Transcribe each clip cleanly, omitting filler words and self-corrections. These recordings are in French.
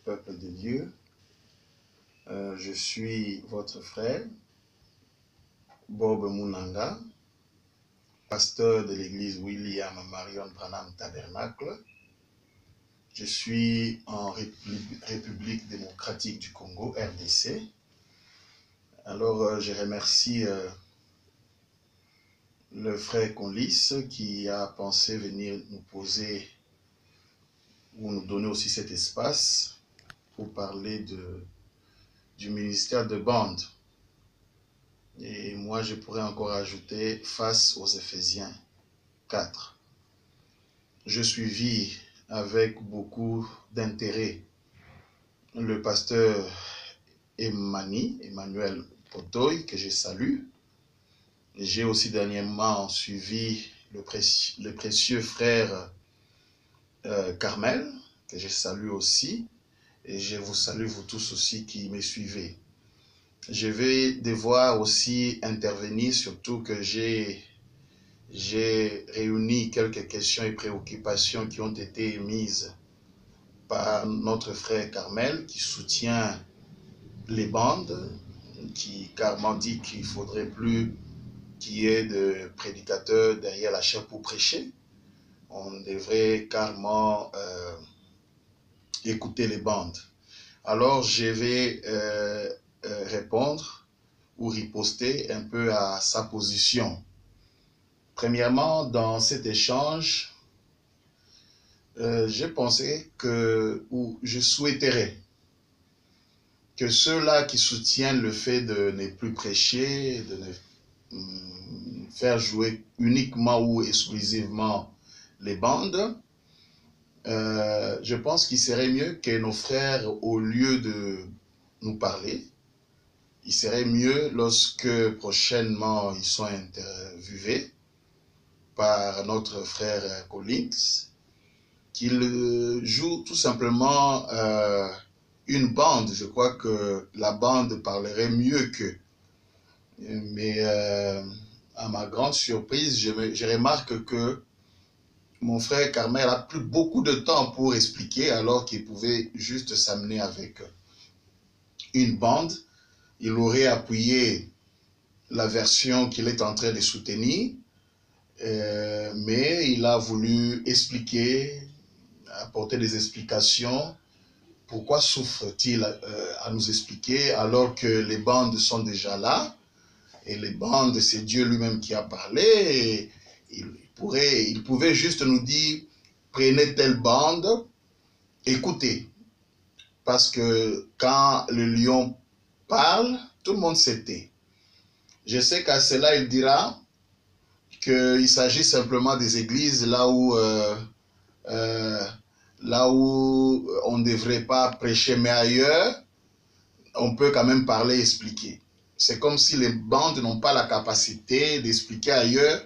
Peuple de Dieu, je suis votre frère, Bob Munanga, pasteur de l'église William Marion Branham Tabernacle. Je suis en République démocratique du Congo, RDC. Alors, je remercie le frère Conlis qui a pensé venir nous poser ou nous donner aussi cet espace pour parler du ministère de bande. Et moi, je pourrais encore ajouter face aux Éphésiens 4. Je suivis avec beaucoup d'intérêt le pasteur Emmanuel Potoy, que je salue. J'ai aussi dernièrement suivi le précieux frère Carmel, que je salue aussi. Et je vous salue vous tous aussi qui me suivez. Je vais devoir aussi intervenir, surtout que j'ai réuni quelques questions et préoccupations qui ont été émises par notre frère Carmel, qui soutient les bandes, qui carrément dit qu'il ne faudrait plus qu'il y ait de prédicateurs derrière la chaire pour prêcher. On devrait carrément écouter les bandes. Alors, je vais répondre ou riposter un peu à sa position. Premièrement, dans cet échange, j'ai pensé que, ou je souhaiterais que ceux-là qui soutiennent le fait de ne plus prêcher, de ne faire jouer uniquement ou exclusivement les bandes, je pense qu'il serait mieux que nos frères, au lieu de nous parler, il serait mieux lorsque prochainement ils sont interviewés par notre frère Collins, qu'ils jouent tout simplement une bande. Je crois que la bande parlerait mieux qu'eux. Mais à ma grande surprise, je remarque que mon frère Carmel a pris beaucoup de temps pour expliquer, alors qu'il pouvait juste s'amener avec une bande. Il aurait appuyé la version qu'il est en train de soutenir, mais il a voulu expliquer, apporter des explications. Pourquoi souffre-t-il à nous expliquer alors que les bandes sont déjà là? Et les bandes, c'est Dieu lui-même qui a parlé. Et il pouvait juste nous dire, prenez telle bande, écoutez. Parce que quand le lion parle, tout le monde se tait. Je sais qu'à cela, il dira qu'il s'agit simplement des églises là où on ne devrait pas prêcher, mais ailleurs, on peut quand même parler et expliquer. C'est comme si les bandes n'ont pas la capacité d'expliquer ailleurs.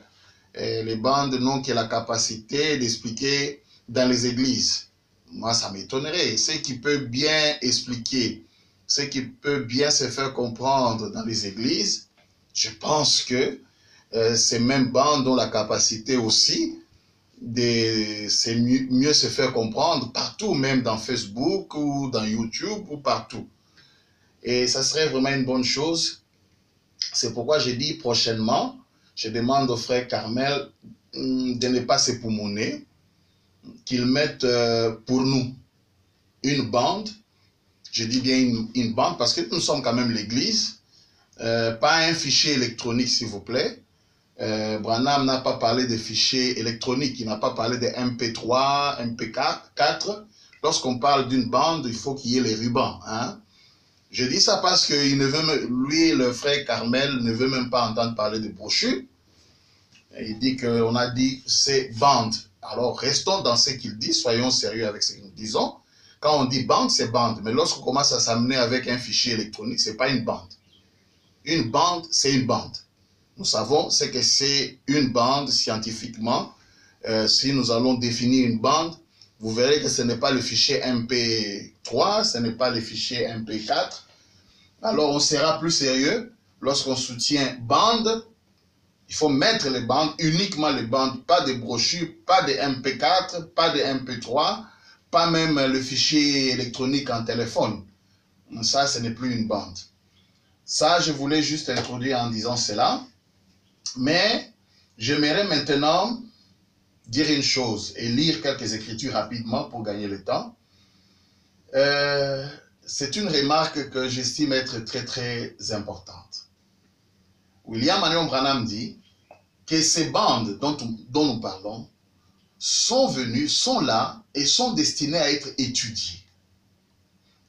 Les bandes n'ont que la capacité d'expliquer dans les églises. Moi, ça m'étonnerait. Ce qui peut bien expliquer, ce qui peut bien se faire comprendre dans les églises, je pense que ces mêmes bandes ont la capacité aussi de mieux se faire comprendre partout, même dans Facebook ou dans YouTube ou partout. Et ça serait vraiment une bonne chose. C'est pourquoi j'ai dit prochainement, je demande au frère Carmel de ne pas s'époumoner, qu'il mette pour nous une bande. Je dis bien une bande parce que nous sommes quand même l'église. Pas un fichier électronique, s'il vous plaît. Branham n'a pas parlé de fichiers électroniques, il n'a pas parlé de MP3, MP4. Lorsqu'on parle d'une bande, il faut qu'il y ait les rubans. Hein? Je dis ça parce que lui, le frère Carmel, ne veut même pas entendre parler de brochures. Il dit qu'on a dit c'est bande. Alors restons dans ce qu'il dit, soyons sérieux avec ce que nous disons. Quand on dit bande, c'est bande. Mais lorsqu'on commence à s'amener avec un fichier électronique, ce n'est pas une bande. Une bande, c'est une bande. Nous savons ce que c'est une bande scientifiquement. Si nous allons définir une bande, vous verrez que ce n'est pas le fichier MP3, ce n'est pas le fichier MP4. Alors on sera plus sérieux lorsqu'on soutient bande. Il faut mettre les bandes, uniquement les bandes, pas de brochures, pas de MP4, pas de MP3, pas même le fichier électronique en téléphone. Ça, ce n'est plus une bande. Ça, je voulais juste introduire en disant cela. Mais j'aimerais maintenant dire une chose et lire quelques écritures rapidement pour gagner le temps. C'est une remarque que j'estime être très très importante. William Marion Branham dit que ces bandes dont nous parlons sont venues, sont là et sont destinées à être étudiées.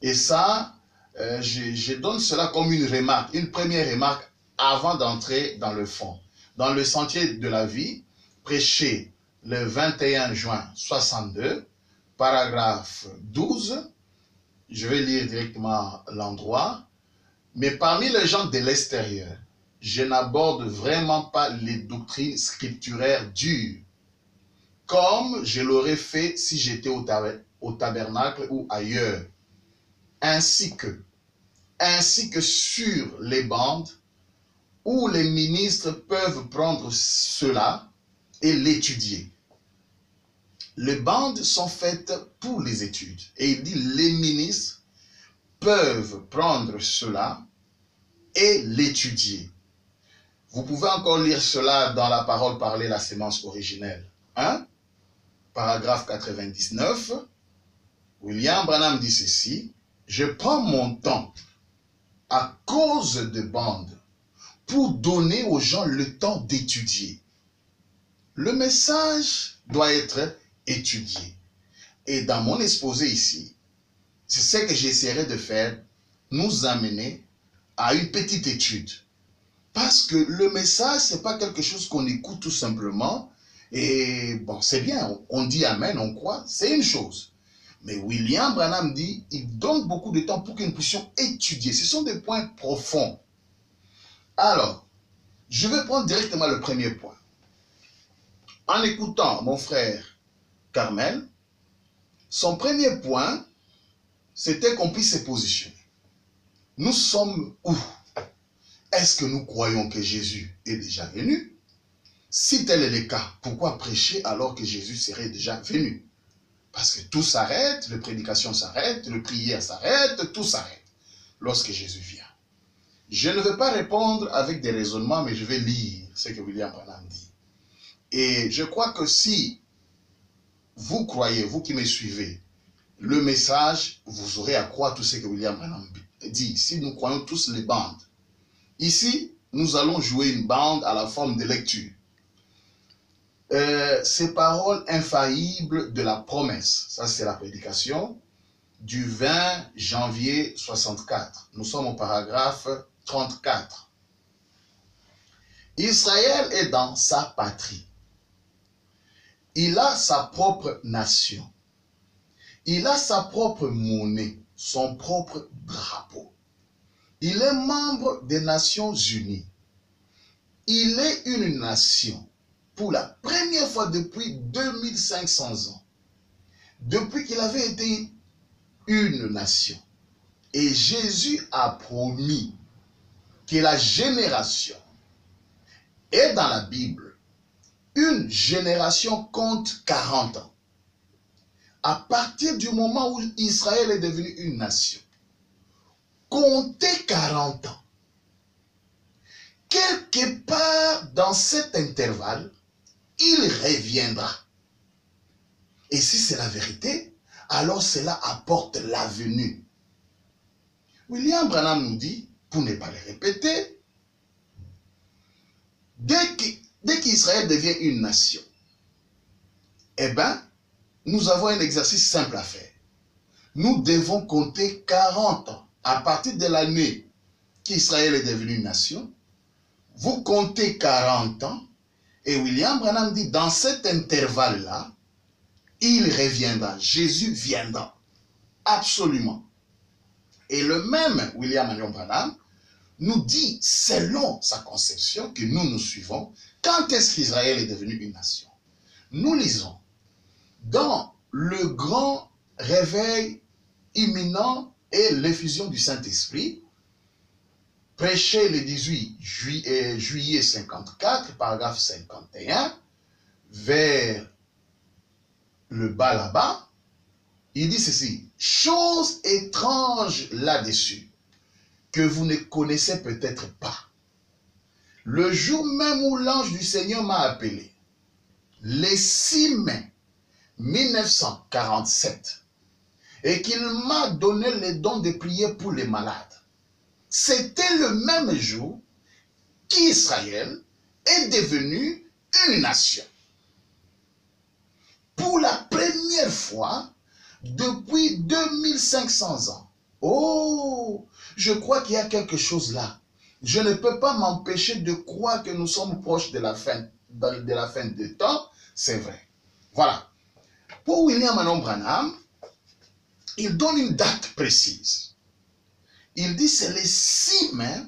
Et ça, je donne cela comme une remarque, une première remarque avant d'entrer dans le fond. Dans le sentier de la vie, prêché le 21 juin 62, paragraphe 12, je vais lire directement l'endroit, mais parmi les gens de l'extérieur, je n'aborde vraiment pas les doctrines scripturaires dures, comme je l'aurais fait si j'étais au tabernacle ou ailleurs, ainsi que sur les bandes où les ministres peuvent prendre cela et l'étudier. Les bandes sont faites pour les études. Et il dit, les ministres peuvent prendre cela et l'étudier. Vous pouvez encore lire cela dans la parole parlée, la sémence originelle. Paragraphe 99. William Branham dit ceci. Je prends mon temps à cause de bandes pour donner aux gens le temps d'étudier. Le message doit être étudié. Et dans mon exposé ici, c'est ce que j'essaierai de faire, nous amener à une petite étude. Parce que le message, ce n'est pas quelque chose qu'on écoute tout simplement. Et bon, c'est bien, on dit amen, on croit, c'est une chose. Mais William Branham dit, il donne beaucoup de temps pour que nous puissions étudier. Ce sont des points profonds. Alors, je vais prendre directement le premier point. En écoutant mon frère Carmel, son premier point, c'était qu'on puisse se positionner. Nous sommes où? Est-ce que nous croyons que Jésus est déjà venu? Si tel est le cas, pourquoi prêcher alors que Jésus serait déjà venu? Parce que tout s'arrête, les prédications s'arrêtent, les prières s'arrêtent, tout s'arrête lorsque Jésus vient. Je ne vais pas répondre avec des raisonnements, mais je vais lire ce que William Branham dit. Et je crois que si vous croyez, vous qui me suivez, le message, vous aurez à croire tout ce que William Branham dit. Si nous croyons tous les bandes. Ici, nous allons jouer une bande à la forme de lecture. Ces paroles infaillibles de la promesse, ça c'est la prédication, du 20 janvier 64. Nous sommes au paragraphe 34. Israël est dans sa patrie. Il a sa propre nation. Il a sa propre monnaie, son propre drapeau. Il est membre des Nations Unies. Il est une nation pour la première fois depuis 2500 ans. Depuis qu'il avait été une nation. Et Jésus a promis que la génération, et dans la Bible, une génération compte 40 ans. À partir du moment où Israël est devenu une nation, comptez 40 ans. Quelque part dans cet intervalle, il reviendra. Et si c'est la vérité, alors cela apporte la venue. William Branham nous dit, pour ne pas le répéter, dès qu'Israël devient une nation, eh bien, nous avons un exercice simple à faire. Nous devons compter 40 ans. À partir de l'année qu'Israël est devenu une nation, vous comptez 40 ans, et William Branham dit, dans cet intervalle-là, il reviendra, Jésus viendra, absolument. Et le même William Marion Branham nous dit, selon sa conception que nous suivons, quand est-ce qu'Israël est devenu une nation? Nous lisons dans le grand réveil imminent et l'effusion du Saint-Esprit, prêché le 18 juillet 54, paragraphe 51, vers le bas là-bas, Il dit ceci, chose étrange là-dessus, que vous ne connaissez peut-être pas. Le jour même où l'ange du Seigneur m'a appelé, le 6 mai 1947, et qu'il m'a donné le don de prier pour les malades, c'était le même jour qu'Israël est devenu une nation. Pour la première fois depuis 2500 ans. Oh, je crois qu'il y a quelque chose là. Je ne peux pas m'empêcher de croire que nous sommes proches de la fin de temps. C'est vrai. Voilà. Pour William Anon Branham, il donne une date précise. Il dit c'est le 6 mai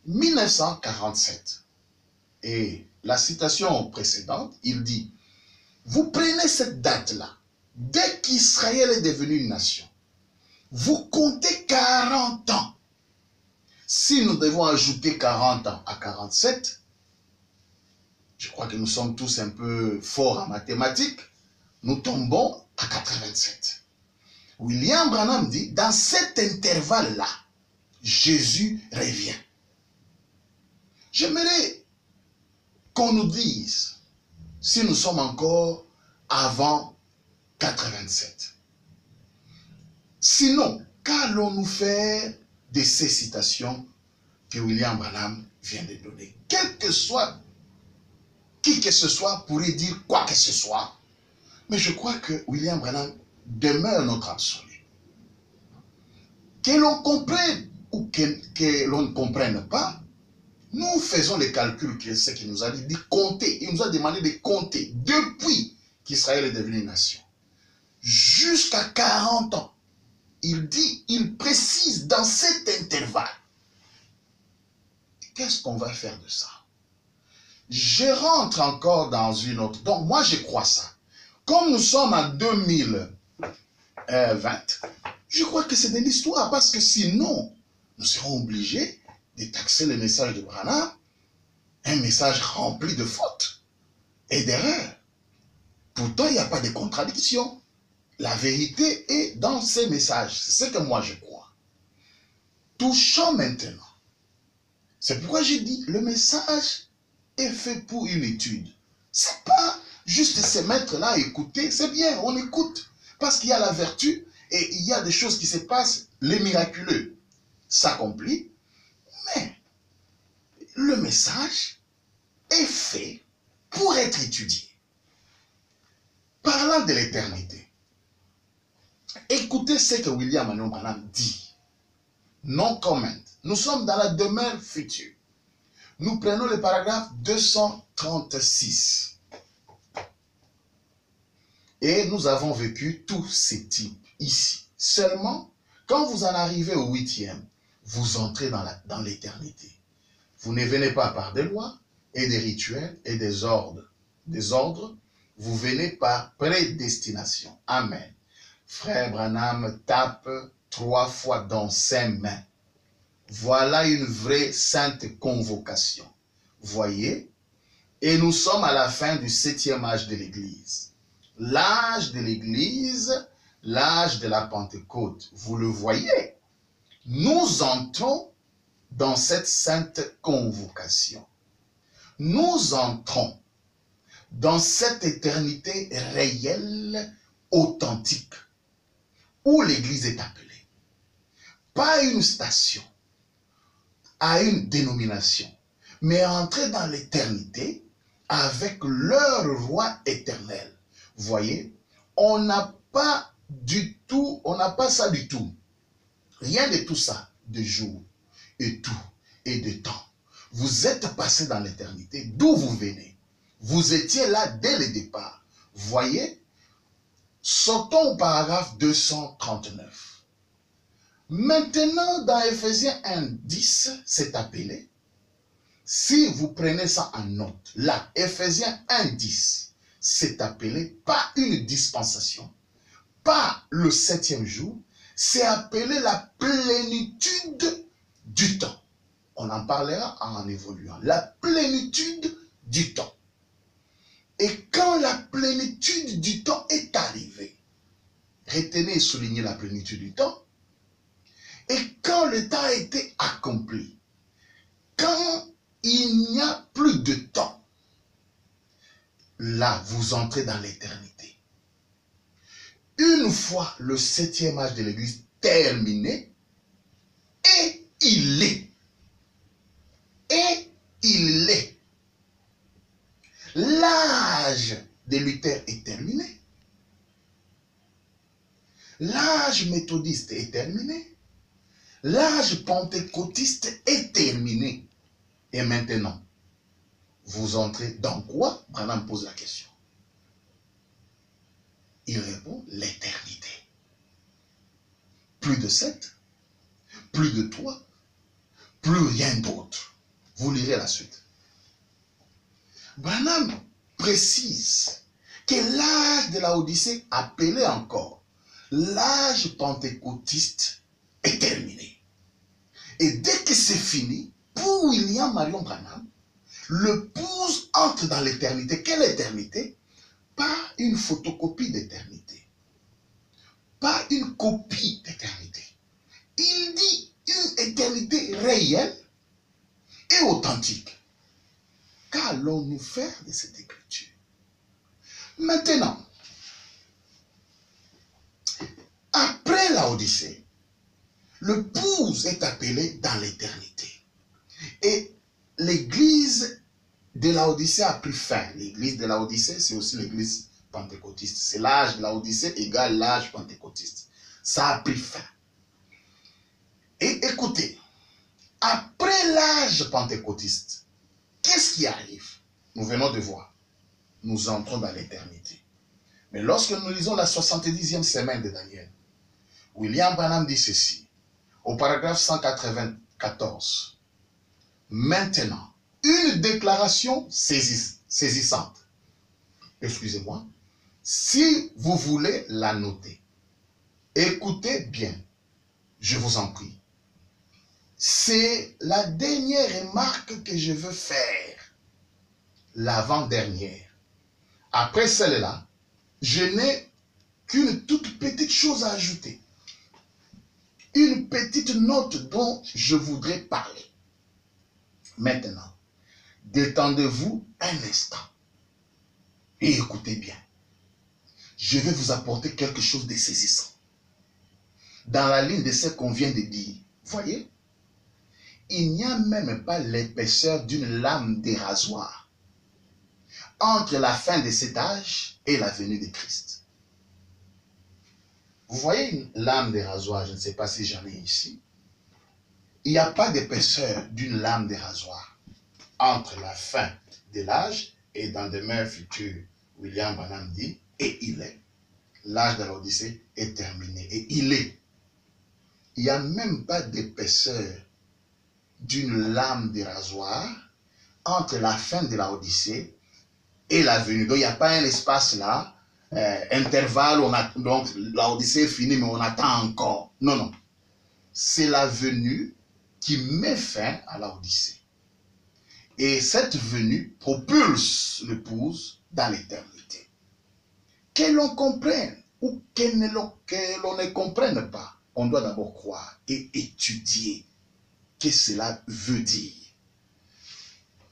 1947. Et la citation précédente, il dit, vous prenez cette date-là, dès qu'Israël est devenu une nation, vous comptez 40 ans. Si nous devons ajouter 40 ans à 47, je crois que nous sommes tous un peu forts en mathématiques, nous tombons à 87. William Branham dit, dans cet intervalle-là, Jésus revient. J'aimerais qu'on nous dise si nous sommes encore avant 87. Sinon, qu'allons-nous faire de ces citations que William Branham vient de donner? Quel que soit, qui que ce soit pourrait dire quoi que ce soit, mais je crois que William Branham demeure notre absolu. Que l'on comprenne ou que l'on ne comprenne pas, nous faisons les calculs que ce qu'il nous a dit de compter. Il nous a demandé de compter depuis qu'Israël est devenu une nation jusqu'à 40 ans. Il dit, il précise dans cet intervalle. Qu'est-ce qu'on va faire de ça? Je rentre encore dans une autre. Donc moi je crois ça. Comme nous sommes en 2020, je crois que c'est de l'histoire parce que sinon, nous serons obligés de taxer le message de Branham, un message rempli de fautes et d'erreurs. Pourtant, il n'y a pas de contradiction. La vérité est dans ces messages. C'est ce que moi je crois. Touchons maintenant. C'est pourquoi j'ai dit, le message est fait pour une étude. C'est pas juste se mettre là à écouter. C'est bien, on écoute. Parce qu'il y a la vertu et il y a des choses qui se passent. Les miraculeux s'accomplissent. Mais le message est fait pour être étudié. Parlant de l'éternité, écoutez ce que William Anon Branham dit. Non comment. Nous sommes dans la demeure future. Nous prenons le paragraphe 236. Et nous avons vécu tous ces types ici. Seulement, quand vous en arrivez au 8e, vous entrez dans l'éternité. Vous ne venez pas par des lois et des rituels et des ordres. Vous venez par prédestination. Amen. Frère Branham tape 3 fois dans ses mains. Voilà une vraie sainte convocation. Voyez, et nous sommes à la fin du 7e âge de l'Église. L'âge de l'Église, l'âge de la Pentecôte. Vous le voyez. Nous entrons dans cette sainte convocation. Nous entrons dans cette éternité réelle, authentique, où l'Église est appelée. Pas une station, à une dénomination, mais entrer dans l'éternité avec leur roi éternel. Voyez, on n'a pas ça du tout. Rien de tout ça, de jour et tout et de temps. Vous êtes passé dans l'éternité, d'où vous venez. Vous étiez là dès le départ. Voyez, sautons au paragraphe 239. Maintenant, dans Ephésiens 1:10, c'est appelé. Si vous prenez ça en note, là, Ephésiens 1:10, c'est appelé pas une dispensation, pas le 7e jour, c'est appelé la plénitude du temps. On en parlera en évoluant. La plénitude du temps. Et quand la plénitude du temps est arrivée, retenez et soulignez la plénitude du temps. Et quand le temps a été accompli, quand il n'y a plus de temps, là, vous entrez dans l'éternité. Une fois le 7e âge de l'Église terminé, et il est. Et il est. L'âge de Luther est terminé. L'âge méthodiste est terminé. L'âge pentecôtiste est terminé. Et maintenant, vous entrez dans quoi? Branham pose la question. Il répond, l'éternité. Plus de 7, plus de 3, plus rien d'autre. Vous lirez la suite. Branham précise que l'âge de la Odyssée, appelé encore l'âge pentecôtiste, est terminé. Et dès que c'est fini, pour William Marion Branham, le pouce entre dans l'éternité. Quelle éternité? Pas une photocopie d'éternité. Pas une copie d'éternité. Il dit une éternité réelle et authentique. Qu'allons-nous faire de cette écriture? Maintenant, après la Odyssée, le pouce est appelé dans l'éternité. Et l'église de la Odyssée a pris fin. L'église de la Odyssée, c'est aussi l'église pentecôtiste. C'est l'âge de la Odyssée égale l'âge pentecôtiste. Ça a pris fin. Et écoutez, après l'âge pentecôtiste, qu'est-ce qui arrive? Nous venons de voir. Nous entrons dans l'éternité. Mais lorsque nous lisons la 70e semaine de Daniel, William Branham dit ceci, au paragraphe 194. Maintenant, une déclaration saisissante. Excusez-moi. Si vous voulez la noter, écoutez bien, je vous en prie. C'est la dernière remarque que je veux faire, l'avant-dernière. Après celle-là, je n'ai qu'une toute petite chose à ajouter. Une petite note dont je voudrais parler. Maintenant, détendez-vous un instant et écoutez bien. Je vais vous apporter quelque chose de saisissant. Dans la ligne de ce qu'on vient de dire, voyez, il n'y a même pas l'épaisseur d'une lame de rasoir entre la fin de cet âge et la venue de Christ. Vous voyez une lame de rasoir, je ne sais pas si j'en ai ici. Il n'y a pas d'épaisseur d'une lame de rasoir entre la fin de l'âge et dans demeure future. William Branham dit, et il est. L'âge de l'Odyssée est terminé, et il est. Il n'y a même pas d'épaisseur d'une lame de rasoir entre la fin de la Odyssée et la venue. Donc il n'y a pas un espace là, intervalle, donc la Odyssée est finie, mais on attend encore. Non, non. C'est la venue qui met fin à la Odyssée. Et cette venue propulse l'épouse dans l'éternité. Que l'on comprenne ou que l'on ne comprenne pas, on doit d'abord croire et étudier ce que cela veut dire.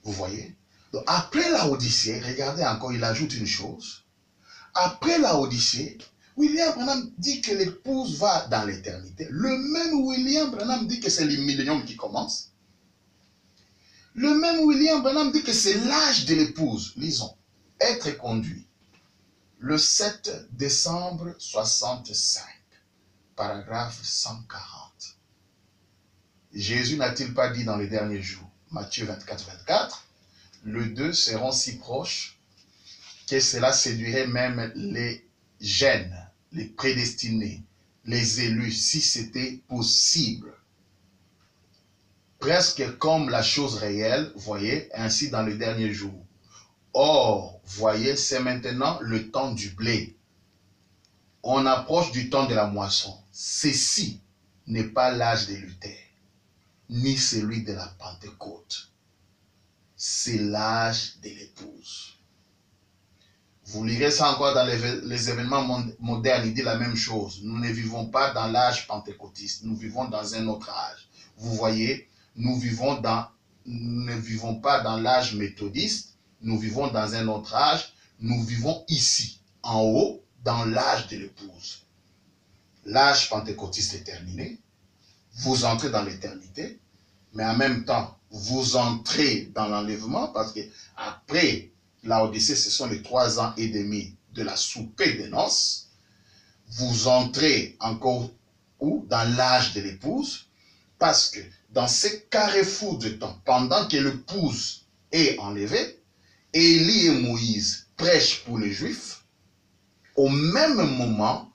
Vous voyez? Donc, après la Odyssée, regardez encore, il ajoute une chose. Après la Odyssée, William Branham dit que l'épouse va dans l'éternité. Le même William Branham dit que c'est le millénium qui commence. Le même William Branham dit que c'est l'âge de l'épouse. Lisons. Être conduit. Le 7 décembre 65. Paragraphe 140. Jésus n'a-t-il pas dit dans les derniers jours, Matthieu 24, 24, les deux seront si proches que cela séduirait même les gènes, les prédestinés, les élus, si c'était possible. Presque comme la chose réelle, voyez, ainsi dans les derniers jours. Or, voyez, c'est maintenant le temps du blé. On approche du temps de la moisson. Ceci n'est pas l'âge de Luther, ni celui de la Pentecôte. C'est l'âge de l'épouse. Vous lirez ça encore dans les événements modernes, il dit la même chose. Nous ne vivons pas dans l'âge pentecôtiste, nous vivons dans un autre âge. Vous voyez, nous ne vivons pas dans l'âge méthodiste, nous vivons dans un autre âge, nous vivons ici, en haut, dans l'âge de l'épouse. L'âge pentecôtiste est terminé, vous entrez dans l'éternité, mais en même temps, vous entrez dans l'enlèvement, parce que après la Odyssée, ce sont les 3 ans et demi de la soupée des noces. Vous entrez encore où? Dans l'âge de l'épouse, parce que dans ces carrefours de temps, pendant que l'épouse est enlevée, Élie et Moïse prêchent pour les Juifs. Au même moment,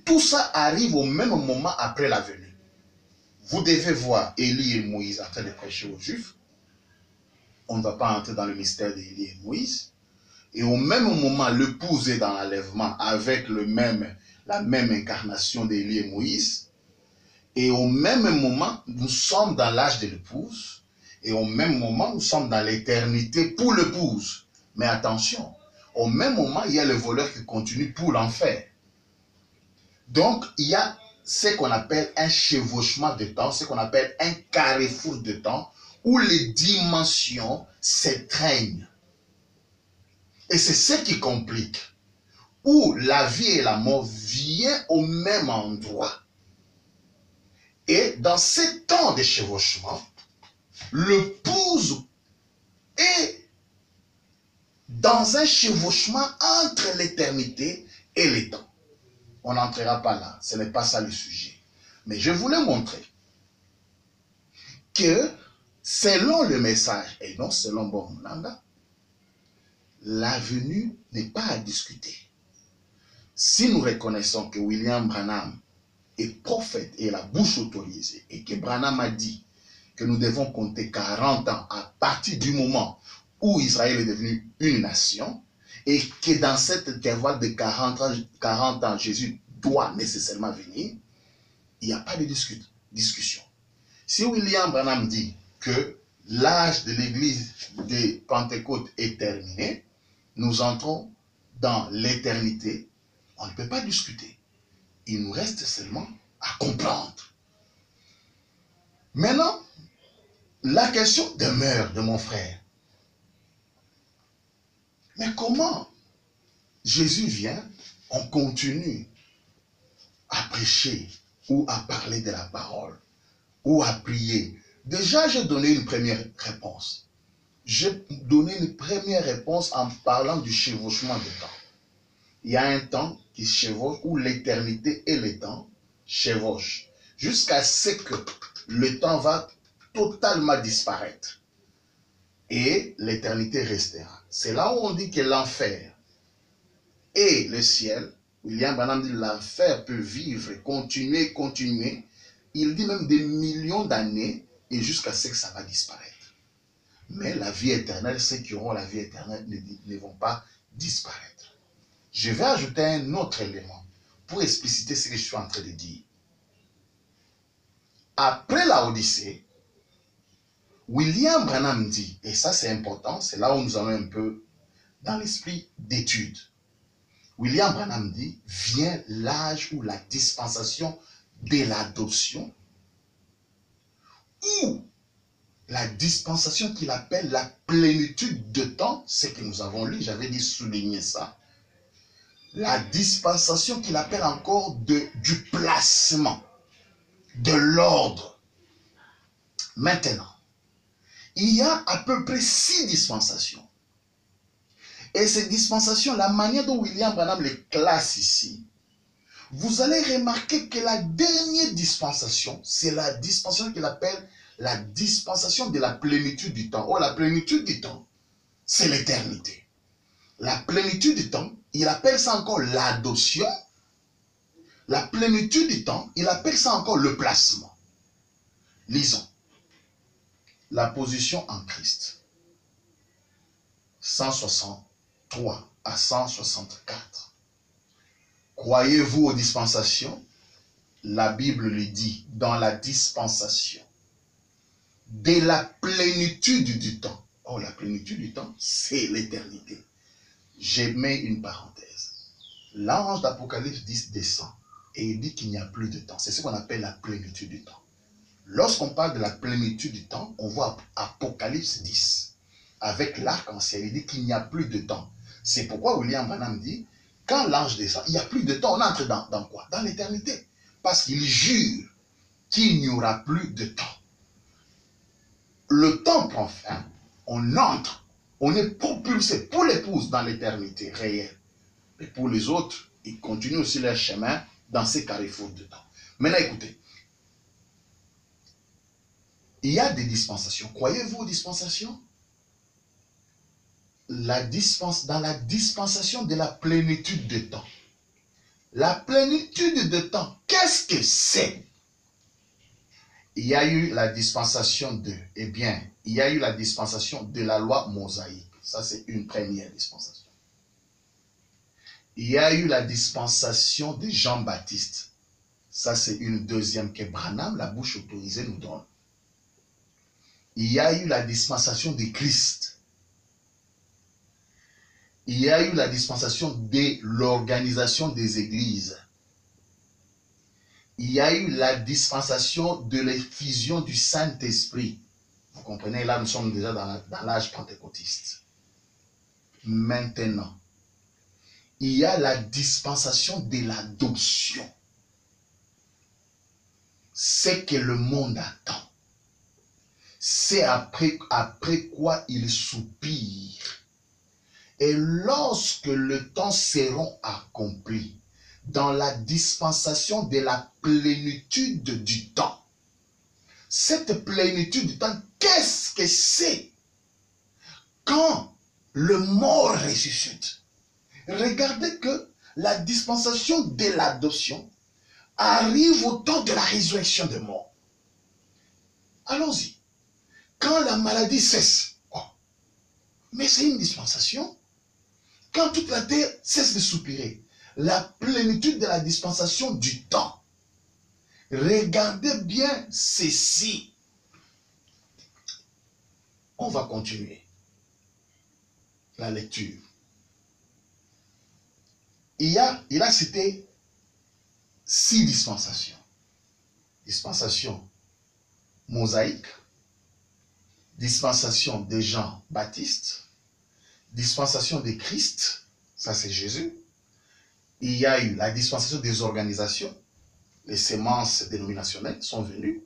tout ça arrive au même moment après la venue. Vous devez voir Élie et Moïse en train de prêcher aux Juifs. On ne va pas entrer dans le mystère d'Élie et Moïse. Et au même moment, l'épouse est dans l'enlèvement avec la même incarnation d'Élie et Moïse. Et au même moment, nous sommes dans l'âge de l'épouse. Et au même moment, nous sommes dans l'éternité pour l'épouse. Mais attention, au même moment, il y a le voleur qui continue pour l'enfer. Donc, il y a ce qu'on appelle un chevauchement de temps, ce qu'on appelle un carrefour de temps, où les dimensions s'étreignent. Et c'est ce qui complique, où la vie et la mort viennent au même endroit. Et dans ces temps de chevauchement, l'épouse est dans un chevauchement entre l'éternité et les temps. On n'entrera pas là, ce n'est pas ça le sujet. Mais je voulais montrer que selon le message, et non selon Bonmulanga, la venue n'est pas à discuter. Si nous reconnaissons que William Branham est prophète et la bouche autorisée, et que Branham a dit que nous devons compter 40 ans à partir du moment où Israël est devenu une nation, et que dans cet intervalle de 40 ans, Jésus doit nécessairement venir, il n'y a pas de discussion. Si William Branham dit que l'âge de l'église de Pentecôte est terminé, nous entrons dans l'éternité, on ne peut pas discuter. Il nous reste seulement à comprendre. Maintenant, la question demeure de mon frère. Mais comment Jésus vient, on continue à prêcher ou à parler de la parole ou à prier? Déjà, j'ai donné une première réponse. J'ai donné une première réponse en parlant du chevauchement du temps. Il y a un temps qui chevauche où l'éternité et le temps chevauchent jusqu'à ce que le temps va totalement disparaître et l'éternité restera. C'est là où on dit que l'enfer et le ciel, William Branham dit l'enfer peut vivre, continuer. Il dit même des millions d'années et jusqu'à ce que ça va disparaître. Mais la vie éternelle, ceux qui auront la vie éternelle ne vont pas disparaître. Je vais ajouter un autre élément pour expliciter ce que je suis en train de dire. Après la Odyssée, William Branham dit, et ça c'est important, c'est là où nous allons un peu dans l'esprit d'étude. William Branham dit, vient l'âge ou la dispensation de l'adoption, ou la dispensation qu'il appelle la plénitude de temps, ce que nous avons lu, j'avais dit souligner ça. La dispensation qu'il appelle encore du placement, de l'ordre. Maintenant, il y a à peu près 6 dispensations. Et ces dispensations, la manière dont William Branham les classe ici, vous allez remarquer que la dernière dispensation, c'est la dispensation qu'il appelle la dispensation de la plénitude du temps. Oh, la plénitude du temps, c'est l'éternité. La plénitude du temps, il appelle ça encore l'adoption. La plénitude du temps, il appelle ça encore le placement. Lisons. La position en Christ. 163 à 164. Croyez-vous aux dispensations? La Bible le dit, dans la dispensation de la plénitude du temps. Oh, la plénitude du temps, c'est l'éternité. je mets une parenthèse. L'ange d'Apocalypse 10 descend et il dit qu'il n'y a plus de temps. C'est ce qu'on appelle la plénitude du temps. Lorsqu'on parle de la plénitude du temps, on voit Apocalypse 10 avec l'arc-en-ciel. Il dit qu'il n'y a plus de temps. C'est pourquoi William Branham dit, quand l'ange descend, il n'y a plus de temps. On entre dans quoi? Dans l'éternité. Parce qu'il jure qu'il n'y aura plus de temps. Le temps prend fin, on entre, on est propulsé pour l'épouse dans l'éternité réelle. Et pour les autres, ils continuent aussi leur chemin dans ces carrefours de temps. Maintenant, écoutez. Il y a des dispensations. Croyez-vous aux dispensations? Dans la dispensation de la plénitude de temps. La plénitude de temps, qu'est-ce que c'est? Il y a eu la dispensation de, il y a eu la dispensation de la loi mosaïque. Ça, c'est une première dispensation. Il y a eu la dispensation de Jean-Baptiste. Ça, c'est une deuxième que Branham, la bouche autorisée, nous donne. Il y a eu la dispensation de Christ. Il y a eu la dispensation de l'organisation des églises. Il y a eu la dispensation de l'effusion du Saint-Esprit. Vous comprenez, là nous sommes déjà dans l'âge pentecôtiste. Maintenant, il y a la dispensation de l'adoption. C'est que le monde attend. C'est après quoi il soupire. Et lorsque le temps sera accompli, dans la dispensation de la plénitude du temps. Cette plénitude du temps, qu'est-ce que c'est? Quand le mort ressuscite. Regardez que la dispensation de l'adoption arrive au temps de la résurrection des morts. Allons-y. Quand la maladie cesse, mais c'est une dispensation. Quand toute la terre cesse de soupirer, la plénitude de la dispensation du temps. Regardez bien ceci. On va continuer la lecture. Il a cité 6 dispensations. Dispensation mosaïque, dispensation de Jean-Baptiste, dispensation de Christ, ça c'est Jésus. Il y a eu la dispensation des organisations, les semences dénominationnelles sont venues.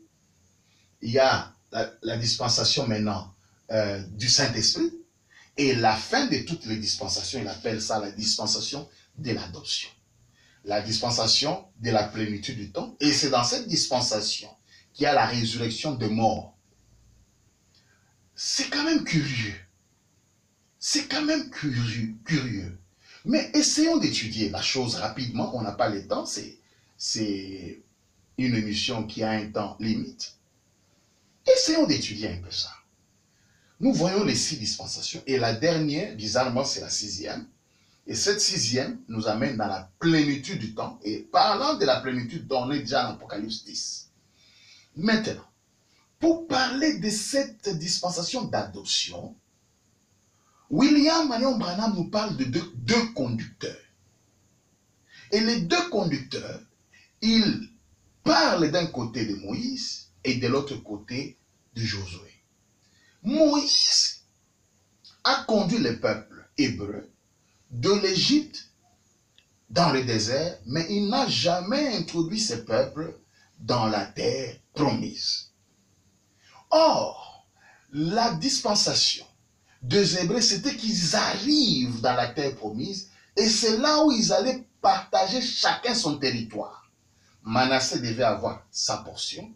Il y a la dispensation maintenant du Saint-Esprit. Et la fin de toutes les dispensations, il appelle ça la dispensation de l'adoption. La dispensation de la plénitude du temps. Et c'est dans cette dispensation qu'il y a la résurrection des morts. C'est quand même curieux. C'est quand même curieux. Mais essayons d'étudier la chose rapidement. On n'a pas le temps. C'est une émission qui a un temps limite. Essayons d'étudier un peu ça. Nous voyons les 6 dispensations. Et la dernière, bizarrement, c'est la 6e. Et cette 6e nous amène dans la plénitude du temps. Et parlant de la plénitude du temps, on est déjà en Apocalypse 10. Maintenant, pour parler de cette dispensation d'adoption, William Marion Branham nous parle de deux conducteurs. Et les 2 conducteurs, ils parlent d'un côté de Moïse et de l'autre côté de Josué. Moïse a conduit le peuple hébreu de l'Égypte dans le désert, mais il n'a jamais introduit ce peuple dans la terre promise. Or, la dispensation des Hébreux, c'était qu'ils arrivent dans la terre promise et c'est là où ils allaient partager chacun son territoire. Manassé devait avoir sa portion,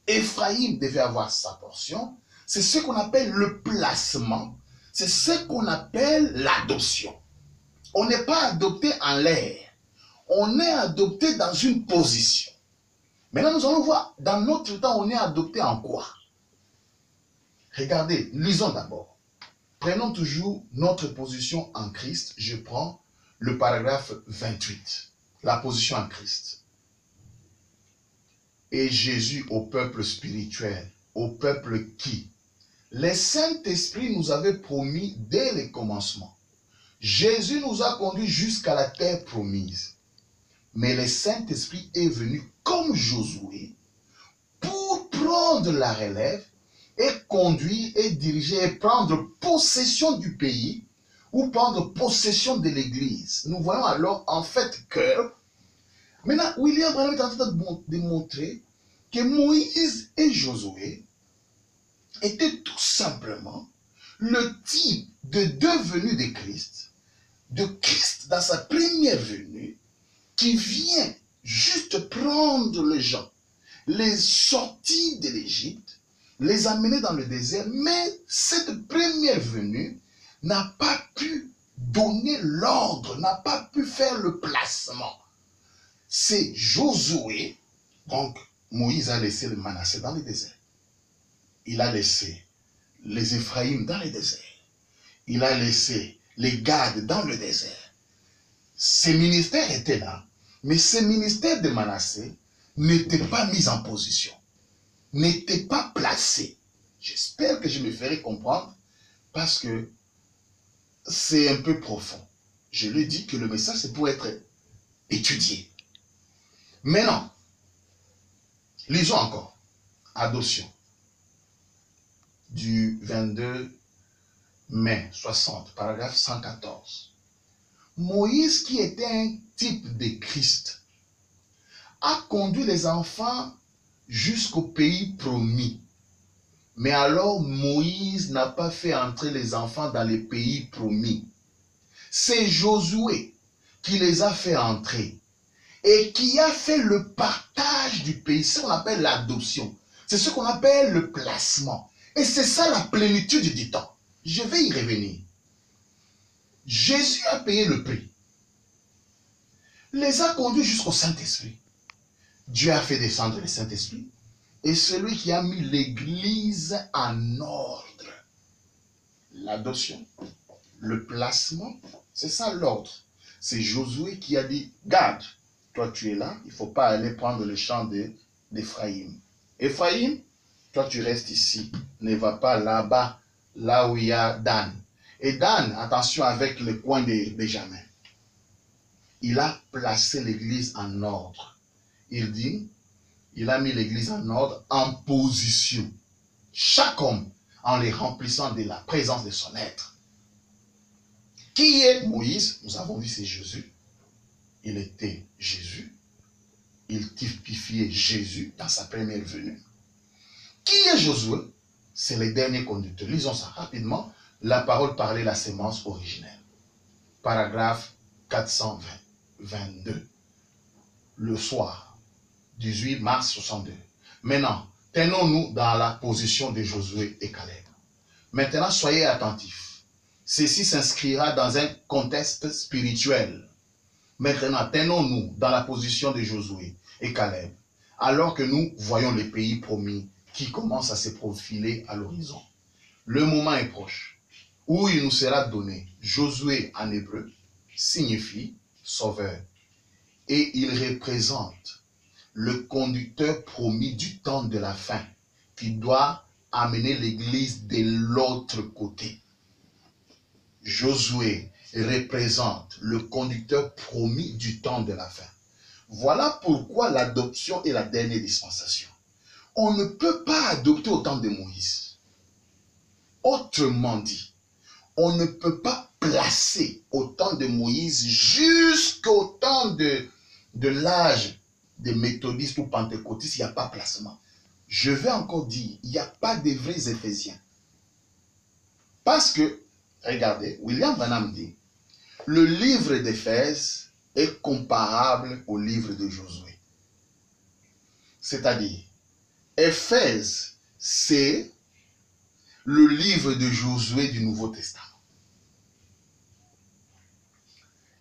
Éphraïm devait avoir sa portion. C'est ce qu'on appelle le placement, c'est ce qu'on appelle l'adoption. On n'est pas adopté en l'air, on est adopté dans une position. Maintenant, nous allons voir, dans notre temps, on est adopté en quoi? Regardez, lisons d'abord. Prenons toujours notre position en Christ. Je prends le paragraphe 28, la position en Christ. Et Jésus au peuple spirituel, au peuple qui le Saint-Esprit nous avait promis dès le commencement. Jésus nous a conduits jusqu'à la terre promise. Mais le Saint-Esprit est venu comme Josué pour prendre la relève et conduire et diriger et prendre possession du pays ou prendre possession de l'église. Nous voyons alors en fait que, maintenant, William Branham est en train de montrer que Moïse et Josué étaient tout simplement le type de deux venues de Christ dans sa première venue, qui vient juste prendre les gens, les sortir de l'Égypte, les amener dans le désert, mais cette première venue n'a pas pu donner l'ordre, n'a pas pu faire le placement. C'est Josué, donc Moïse a laissé le Manassé dans le désert. Il a laissé les Éphraïm dans le désert. Il a laissé les Gades dans le désert. Ces ministères étaient là, mais ces ministères de Manassé n'étaient pas mis en position, n'étaient pas placés. J'espère que je me ferai comprendre parce que c'est un peu profond. Je le dis que le message c'est pour être étudié. Maintenant, lisons encore. Adoption. Du 22 mai 60, paragraphe 114. Moïse, qui était un type de Christ, a conduit les enfants jusqu'au pays promis. Mais alors Moïse n'a pas fait entrer les enfants dans le pays promis. C'est Josué qui les a fait entrer et qui a fait le partage du pays. C'est ce qu'on appelle l'adoption. C'est ce qu'on appelle le placement. Et c'est ça la plénitude du temps. Je vais y revenir. Jésus a payé le prix. Les a conduits jusqu'au Saint-Esprit. Dieu a fait descendre le Saint-Esprit. Et celui qui a mis l'église en ordre. L'adoption, le placement, c'est ça l'ordre. C'est Josué qui a dit, garde, toi tu es là, il ne faut pas aller prendre le champ d'Éphraïm. Éphraïm, toi tu restes ici, ne va pas là-bas, là où il y a Dan. Et Dan, attention avec le coin de Benjamin. Il a placé l'église en ordre. Il dit, il a mis l'église en ordre, en position. Chaque homme, en les remplissant de la présence de son être. Qui est Moïse? Nous avons vu, c'est Jésus. Il était Jésus. Il typifiait Jésus dans sa première venue. Qui est Josué? C'est le dernier conducteur. Lisons ça rapidement. La parole parlait la sémence originelle. Paragraphe 422. Le soir, 18 mars 62. Maintenant, tenons-nous dans la position de Josué et Caleb. Maintenant, soyez attentifs. Ceci s'inscrira dans un contexte spirituel. Maintenant, tenons-nous dans la position de Josué et Caleb, alors que nous voyons les pays promis qui commencent à se profiler à l'horizon. Le moment est proche où il nous sera donné. Josué en hébreu signifie sauveur et il représente le conducteur promis du temps de la fin qui doit amener l'église de l'autre côté. Josué représente le conducteur promis du temps de la fin. Voilà pourquoi l'adoption est la dernière dispensation. On ne peut pas adopter au temps de Moïse. Autrement dit, on ne peut pas placer au temps de Moïse jusqu'au temps de l'âge des méthodistes ou pentecôtistes, il n'y a pas placement. Je vais encore dire, il n'y a pas de vrais Éphésiens. Parce que, regardez, William Branham dit, le livre d'Éphèse est comparable au livre de Josué. C'est-à-dire, Éphèse, c'est le livre de Josué du Nouveau Testament.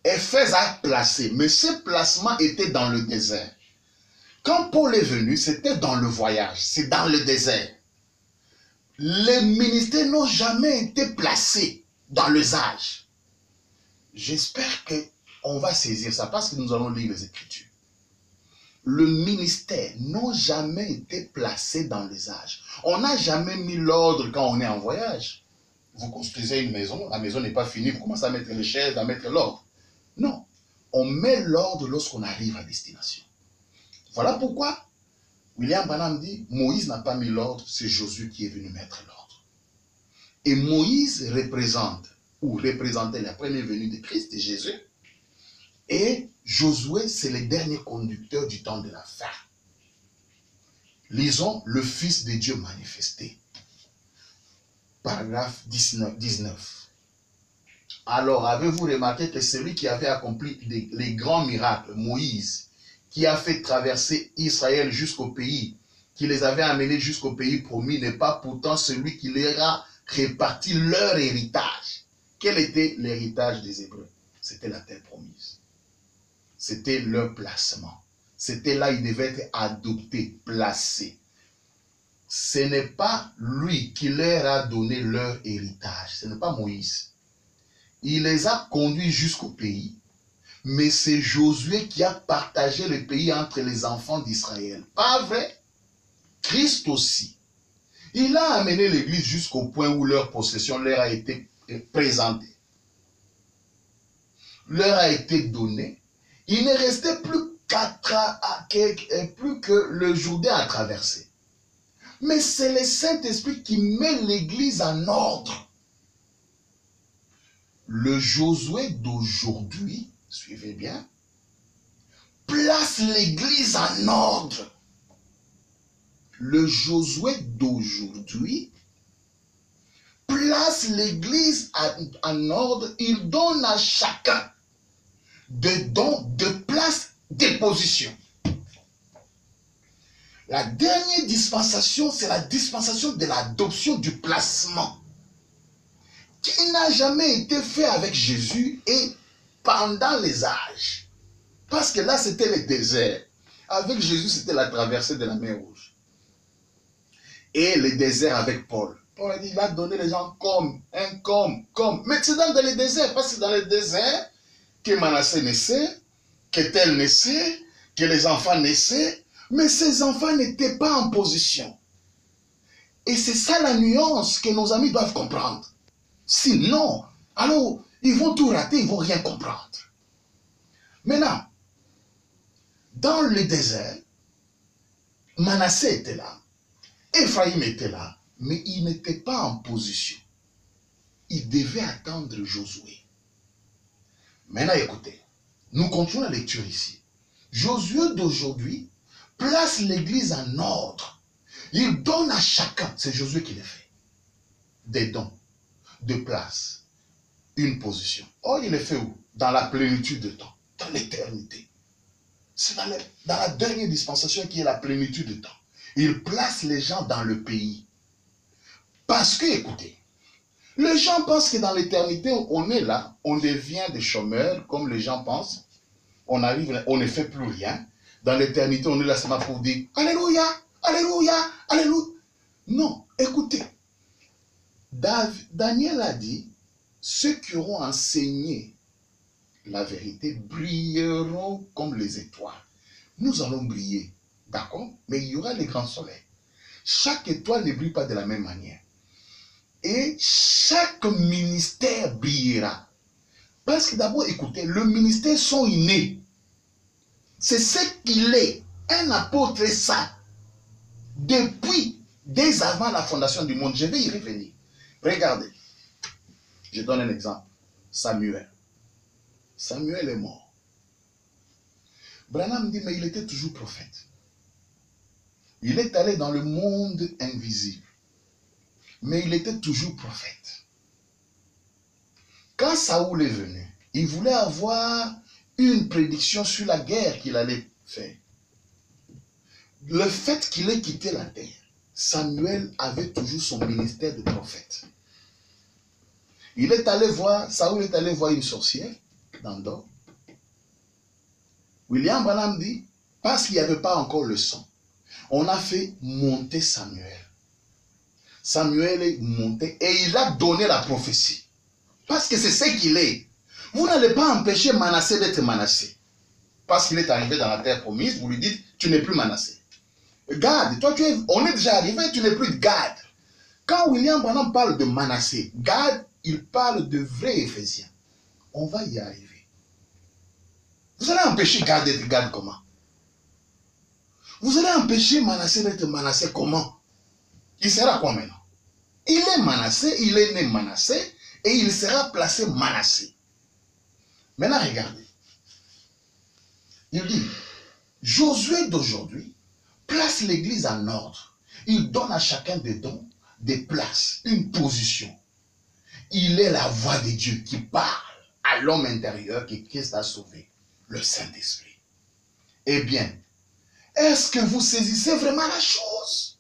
Éphèse a placé, mais ce placement était dans le désert. Quand Paul est venu, c'était dans le voyage, c'est dans le désert. Les ministères n'ont jamais été placés dans les âges. J'espère qu'on va saisir ça parce que nous allons lire les Écritures. Le ministère n'a jamais été placé dans les âges. On n'a jamais mis l'ordre quand on est en voyage. vous construisez une maison, la maison n'est pas finie, vous commencez à mettre les chaises, à mettre l'ordre. Non, on met l'ordre lorsqu'on arrive à destination. Voilà pourquoi William Branham dit, Moïse n'a pas mis l'ordre, c'est Josué qui est venu mettre l'ordre. Et Moïse représente, ou représentait la première venue de Christ, de Jésus, et Josué, c'est le dernier conducteur du temps de la fin. Lisons le Fils de Dieu manifesté. Paragraphe 19. Alors, avez-vous remarqué que celui qui avait accompli les grands miracles, Moïse, qui a fait traverser Israël jusqu'au pays, qui les avait amenés jusqu'au pays promis, n'est pas pourtant celui qui leur a réparti leur héritage. Quel était l'héritage des Hébreux? C'était la terre promise. C'était leur placement. C'était là où ils devaient être adoptés, placés. Ce n'est pas lui qui leur a donné leur héritage. Ce n'est pas Moïse. Il les a conduits jusqu'au pays. Mais c'est Josué qui a partagé le pays entre les enfants d'Israël. Pas vrai? Christ aussi. Il a amené l'église jusqu'au point où leur possession leur a été présentée. Leur a été donnée. Il ne restait plus que le Jourdain à traverser. Mais c'est le Saint-Esprit qui met l'église en ordre. Le Josué d'aujourd'hui, suivez bien, place l'église en ordre. Le Josué d'aujourd'hui place l'église en ordre. Il donne à chacun des dons, de place, des positions. La dernière dispensation, c'est la dispensation de l'adoption du placement, qui n'a jamais été fait avec Jésus et pendant les âges. Parce que là, c'était le désert. Avec Jésus, c'était la traversée de la mer Rouge. Et le désert avec Paul. Paul a dit, il a donné les gens comme. Mais c'est dans le désert, parce que dans le désert, que Manassé naissait, que tel naissait, que les enfants naissaient, mais ces enfants n'étaient pas en position. Et c'est ça la nuance que nos amis doivent comprendre. Sinon, alors, ils vont tout rater, ils ne vont rien comprendre. Maintenant, dans le désert, Manassé était là, Ephraïm était là, mais il n'était pas en position. Il devait attendre Josué. Maintenant, écoutez, nous continuons la lecture ici. Josué d'aujourd'hui place l'église en ordre. Il donne à chacun, c'est Josué qui le fait, des dons, de place, une position. Oh, il le fait où? Dans la plénitude de temps, dans l'éternité. C'est dans la dernière dispensation qui est la plénitude de temps. Il place les gens dans le pays. Parce que, écoutez, les gens pensent que dans l'éternité, on est là, on devient des chômeurs, comme les gens pensent. On arrive, on ne fait plus rien. Dans l'éternité, on est là seulement pour dire « Alléluia, Alléluia, Alléluia ». Non, écoutez. Daniel a dit « Ceux qui auront enseigné la vérité brilleront comme les étoiles. » Nous allons briller, d'accord? Mais il y aura les grands soleils. Chaque étoile ne brille pas de la même manière. Et chaque ministère brillera. Parce que d'abord, écoutez, le ministère sont innés. C'est ce qu'il est. Un apôtre est ça. Depuis, dès avant la fondation du monde. Je vais y revenir. Regardez. Je donne un exemple. Samuel. Samuel est mort. Branham dit, mais il était toujours prophète. Il est allé dans le monde invisible. Mais il était toujours prophète. Quand Saoul est venu, il voulait avoir une prédiction sur la guerre qu'il allait faire. Le fait qu'il ait quitté la terre, Samuel avait toujours son ministère de prophète. Il est allé voir, Saoul est allé voir une sorcière dans l'or. William Branham dit, parce qu'il n'y avait pas encore le sang, on a fait monter Samuel. Samuel est monté et il a donné la prophétie. Parce que c'est ce qu'il est. Vous n'allez pas empêcher Manassé d'être Manassé. Parce qu'il est arrivé dans la terre promise, vous lui dites, tu n'es plus Manassé. Gad, toi on est déjà arrivé, tu n'es plus de Gad. Quand William Branham parle de Manassé, Gad, il parle de vrais Éphésiens. On va y arriver. Vous allez empêcher Gad d'être Gad comment? Vous allez empêcher Manassé d'être Manassé comment? Il sera quoi maintenant? Il est Manassé, il est né Manassé, et il sera placé Manassé. Maintenant, regardez. Il dit, Josué d'aujourd'hui place l'église en ordre. Il donne à chacun des dons, des places, une position. Il est la voix de Dieu qui parle à l'homme intérieur que Christ a sauvé, le Saint-Esprit. Eh bien, est-ce que vous saisissez vraiment la chose?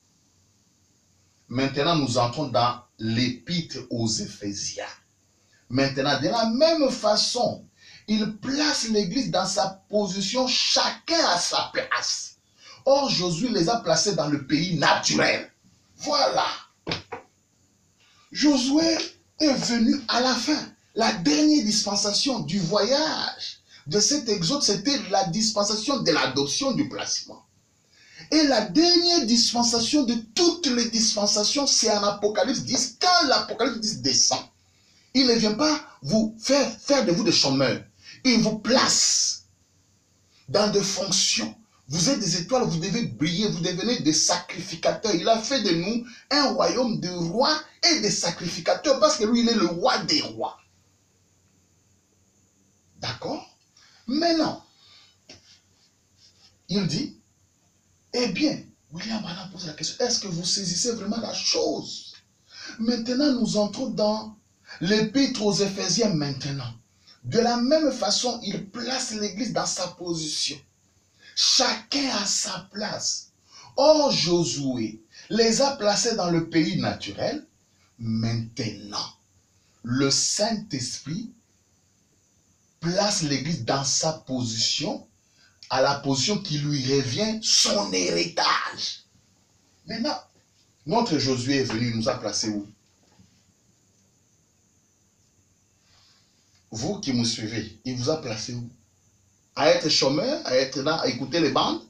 Maintenant, nous entrons dans l'épître aux Éphésiens. Maintenant, de la même façon, il place l'église dans sa position, chacun à sa place. Or, Josué les a placés dans le pays naturel. Voilà. Josué est venu à la fin. La dernière dispensation du voyage de cet exode, c'était la dispensation de l'adoption du placement. Et la dernière dispensation de toutes les dispensations, c'est en Apocalypse 10. Quand l'Apocalypse 10 descend, il ne vient pas vous faire de vous des chômeurs. Il vous place dans des fonctions. Vous êtes des étoiles, vous devez briller, vous devenez des sacrificateurs. Il a fait de nous un royaume de rois et de sacrificateurs parce que lui, il est le roi des rois. D'accord? Maintenant, il dit, eh bien, William Branham pose la question, est-ce que vous saisissez vraiment la chose? Maintenant, nous entrons dans l'épître aux Éphésiens maintenant. De la même façon, il place l'église dans sa position. Chacun à sa place. Or, Josué les a placés dans le pays naturel. Maintenant, le Saint-Esprit place l'église dans sa position, à la position qui lui revient, son héritage. Maintenant, notre Josué est venu, il nous a placés où? Vous qui me suivez, il vous a placé où? À être chômeur, à être là, à écouter les bandes?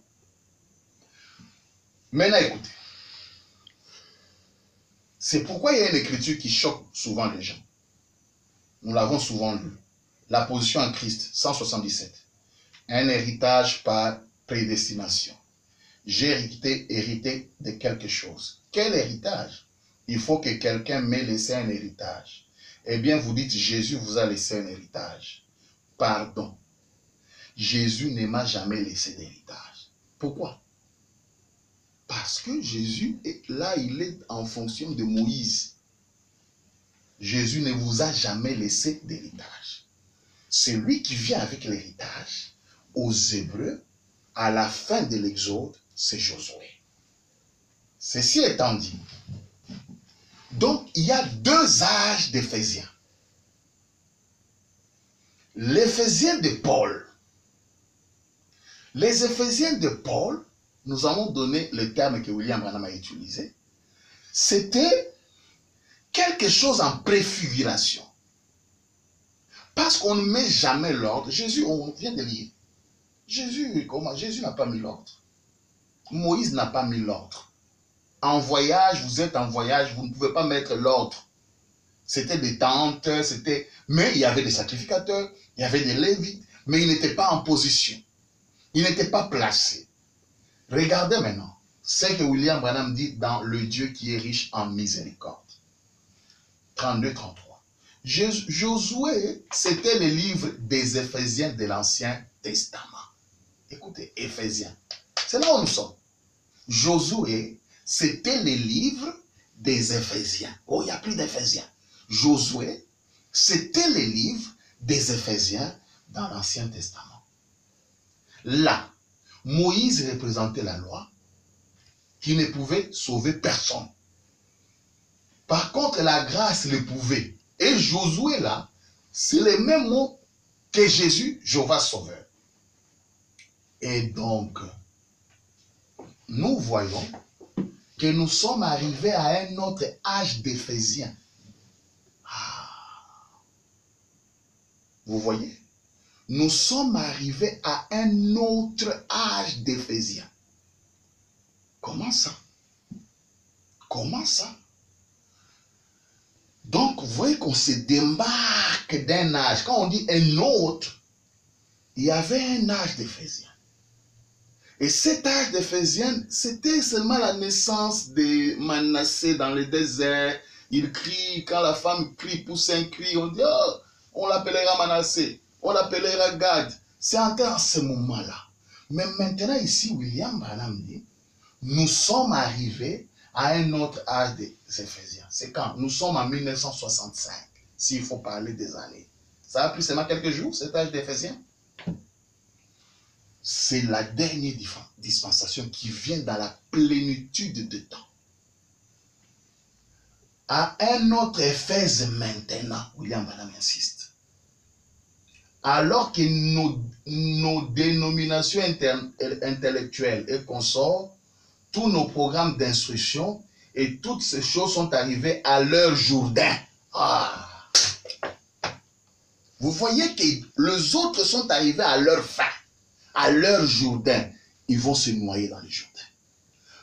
Maintenant, écoutez. C'est pourquoi il y a une écriture qui choque souvent les gens. Nous l'avons souvent lu. La position en Christ, 177. Un héritage par prédestination. J'ai hérité de quelque chose. Quel héritage? Il faut que quelqu'un m'ait laissé un héritage. Eh bien, vous dites, Jésus vous a laissé un héritage. Pardon. Jésus ne m'a jamais laissé d'héritage. Pourquoi? Parce que Jésus est là, il est en fonction de Moïse. Jésus ne vous a jamais laissé d'héritage. C'est lui qui vient avec l'héritage aux Hébreux, à la fin de l'Exode, c'est Josué. Ceci étant dit, donc il y a deux âges d'Éphésiens. L'Éphésien de Paul. Les Éphésiens de Paul, nous avons donné le terme que William Branham a utilisé, c'était quelque chose en préfiguration. Parce qu'on ne met jamais l'ordre. Jésus, on vient de lire. Jésus, comment? Jésus n'a pas mis l'ordre. Moïse n'a pas mis l'ordre. En voyage, vous êtes en voyage, vous ne pouvez pas mettre l'ordre. C'était des tentes, c'était... Mais il y avait des sacrificateurs, il y avait des lévites, mais ils n'étaient pas en position. Ils n'étaient pas placés. Regardez maintenant ce que William Branham dit dans Le Dieu qui est riche en miséricorde. 32-33. Josué, c'était le livre des Éphésiens de l'Ancien Testament. Écoutez, Éphésiens. C'est là où nous sommes. Josué, c'était le livre des Éphésiens. Oh, il n'y a plus d'Éphésiens. Josué, c'était le livre des Éphésiens dans l'Ancien Testament. Là, Moïse représentait la loi qui ne pouvait sauver personne. Par contre, la grâce le pouvait. Et Josué là, c'est le même mot que Jésus, Jéhovah Sauveur. Et donc, nous voyons que nous sommes arrivés à un autre âge d'Éphésiens. Vous voyez? Nous sommes arrivés à un autre âge d'Éphésiens. Comment ça? Comment ça? Donc, vous voyez qu'on se démarque d'un âge. Quand on dit un autre, il y avait un âge d'Éphésiens. Et cet âge d'Éphésiens, c'était seulement la naissance de Manassé dans le désert. Il crie, quand la femme crie, pousse un cri, on dit, oh, on l'appellera Manassé, on l'appellera Gad. C'est en ce moment-là. Mais maintenant, ici, William Branham dit, nous sommes arrivés à un autre âge des Éphésiens. C'est quand? Nous sommes en 1965, s'il faut parler des années. Ça a pris seulement quelques jours, cet âge d'Éphésiens. C'est la dernière dispensation qui vient dans la plénitude de temps. À un autre Éphèse maintenant, William Branham insiste. Alors que nos dénominations intellectuelles et consorts, tous nos programmes d'instruction et toutes ces choses sont arrivées à leur Jourdain. Ah. Vous voyez que les autres sont arrivés à leur fin, à leur Jourdain. Ils vont se noyer dans le Jourdain.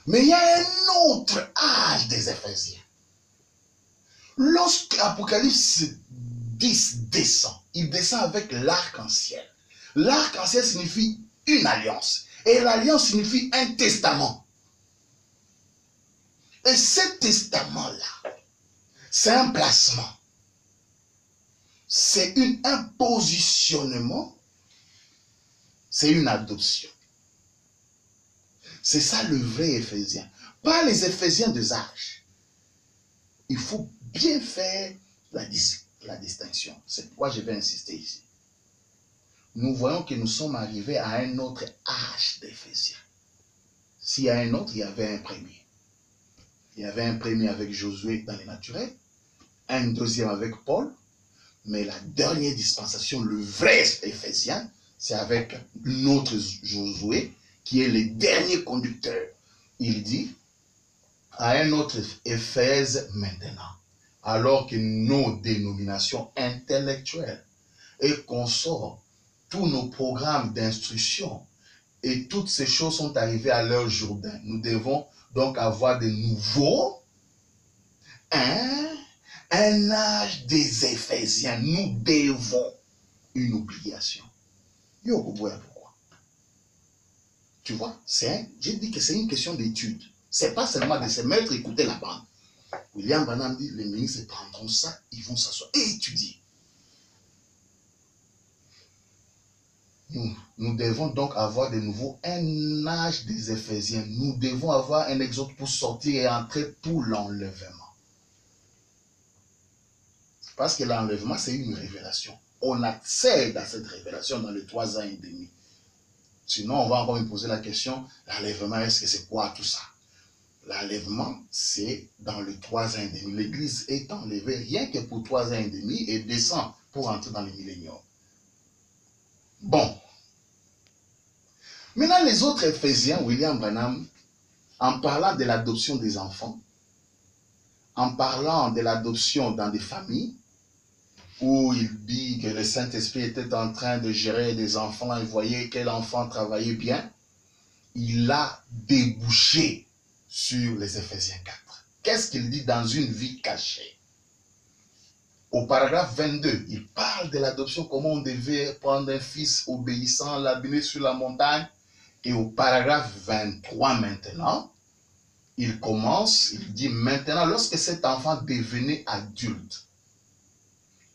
Mais il y a un autre âge des Éphésiens. Lorsque Apocalypse 10 descend, il descend avec l'arc-en-ciel. L'arc-en-ciel signifie une alliance. Et l'alliance signifie un testament. Et ce testament-là, c'est un placement. C'est un positionnement. C'est une adoption. C'est ça le vrai Éphésien. Pas les Éphésiens des âges. Il faut bien faire la distinction. C'est pourquoi je vais insister ici. Nous voyons que nous sommes arrivés à un autre âge d'Éphésiens. S'il y a un autre, il y avait un premier. Il y avait un premier avec Josué dans les naturels, un deuxième avec Paul, mais la dernière dispensation, le vrai Éphésien, c'est avec notre Josué, qui est le dernier conducteur. Il dit, à un autre Éphèse maintenant, alors que nos dénominations intellectuelles et consorts, tous nos programmes d'instruction et toutes ces choses sont arrivées à leur Jourdain. Nous devons donc avoir de nouveau un âge des Éphésiens. Nous devons une obligation. Pourquoi? Tu vois, j'ai dit que c'est une question d'étude. Ce n'est pas seulement de se mettre et écouter la bande. William Branham dit, les ministres prendront ça, ils vont s'asseoir et étudier. Nous devons donc avoir de nouveau un âge des Éphésiens. Nous devons avoir un exode pour sortir et entrer pour l'enlèvement. Parce que l'enlèvement, c'est une révélation. On accède à cette révélation dans les 3 ans et demi. Sinon, on va encore me poser la question, l'enlèvement, est-ce que c'est quoi tout ça? L'enlèvement, c'est dans les 3 ans et demi. L'Église est enlevée rien que pour 3 ans et demi et descend pour entrer dans le millénium. Bon. Maintenant, les autres Éphésiens, William Branham, en parlant de l'adoption des enfants, en parlant de l'adoption dans des familles, où il dit que le Saint-Esprit était en train de gérer des enfants et voyait quel enfant travaillait bien, il a débouché sur les Éphésiens 4. Qu'est-ce qu'il dit dans une vie cachée? Au paragraphe 22, il parle de l'adoption, comment on devait prendre un fils obéissant, l'amener sur la montagne. Et au paragraphe 23 maintenant, il commence, il dit maintenant, lorsque cet enfant devenait adulte,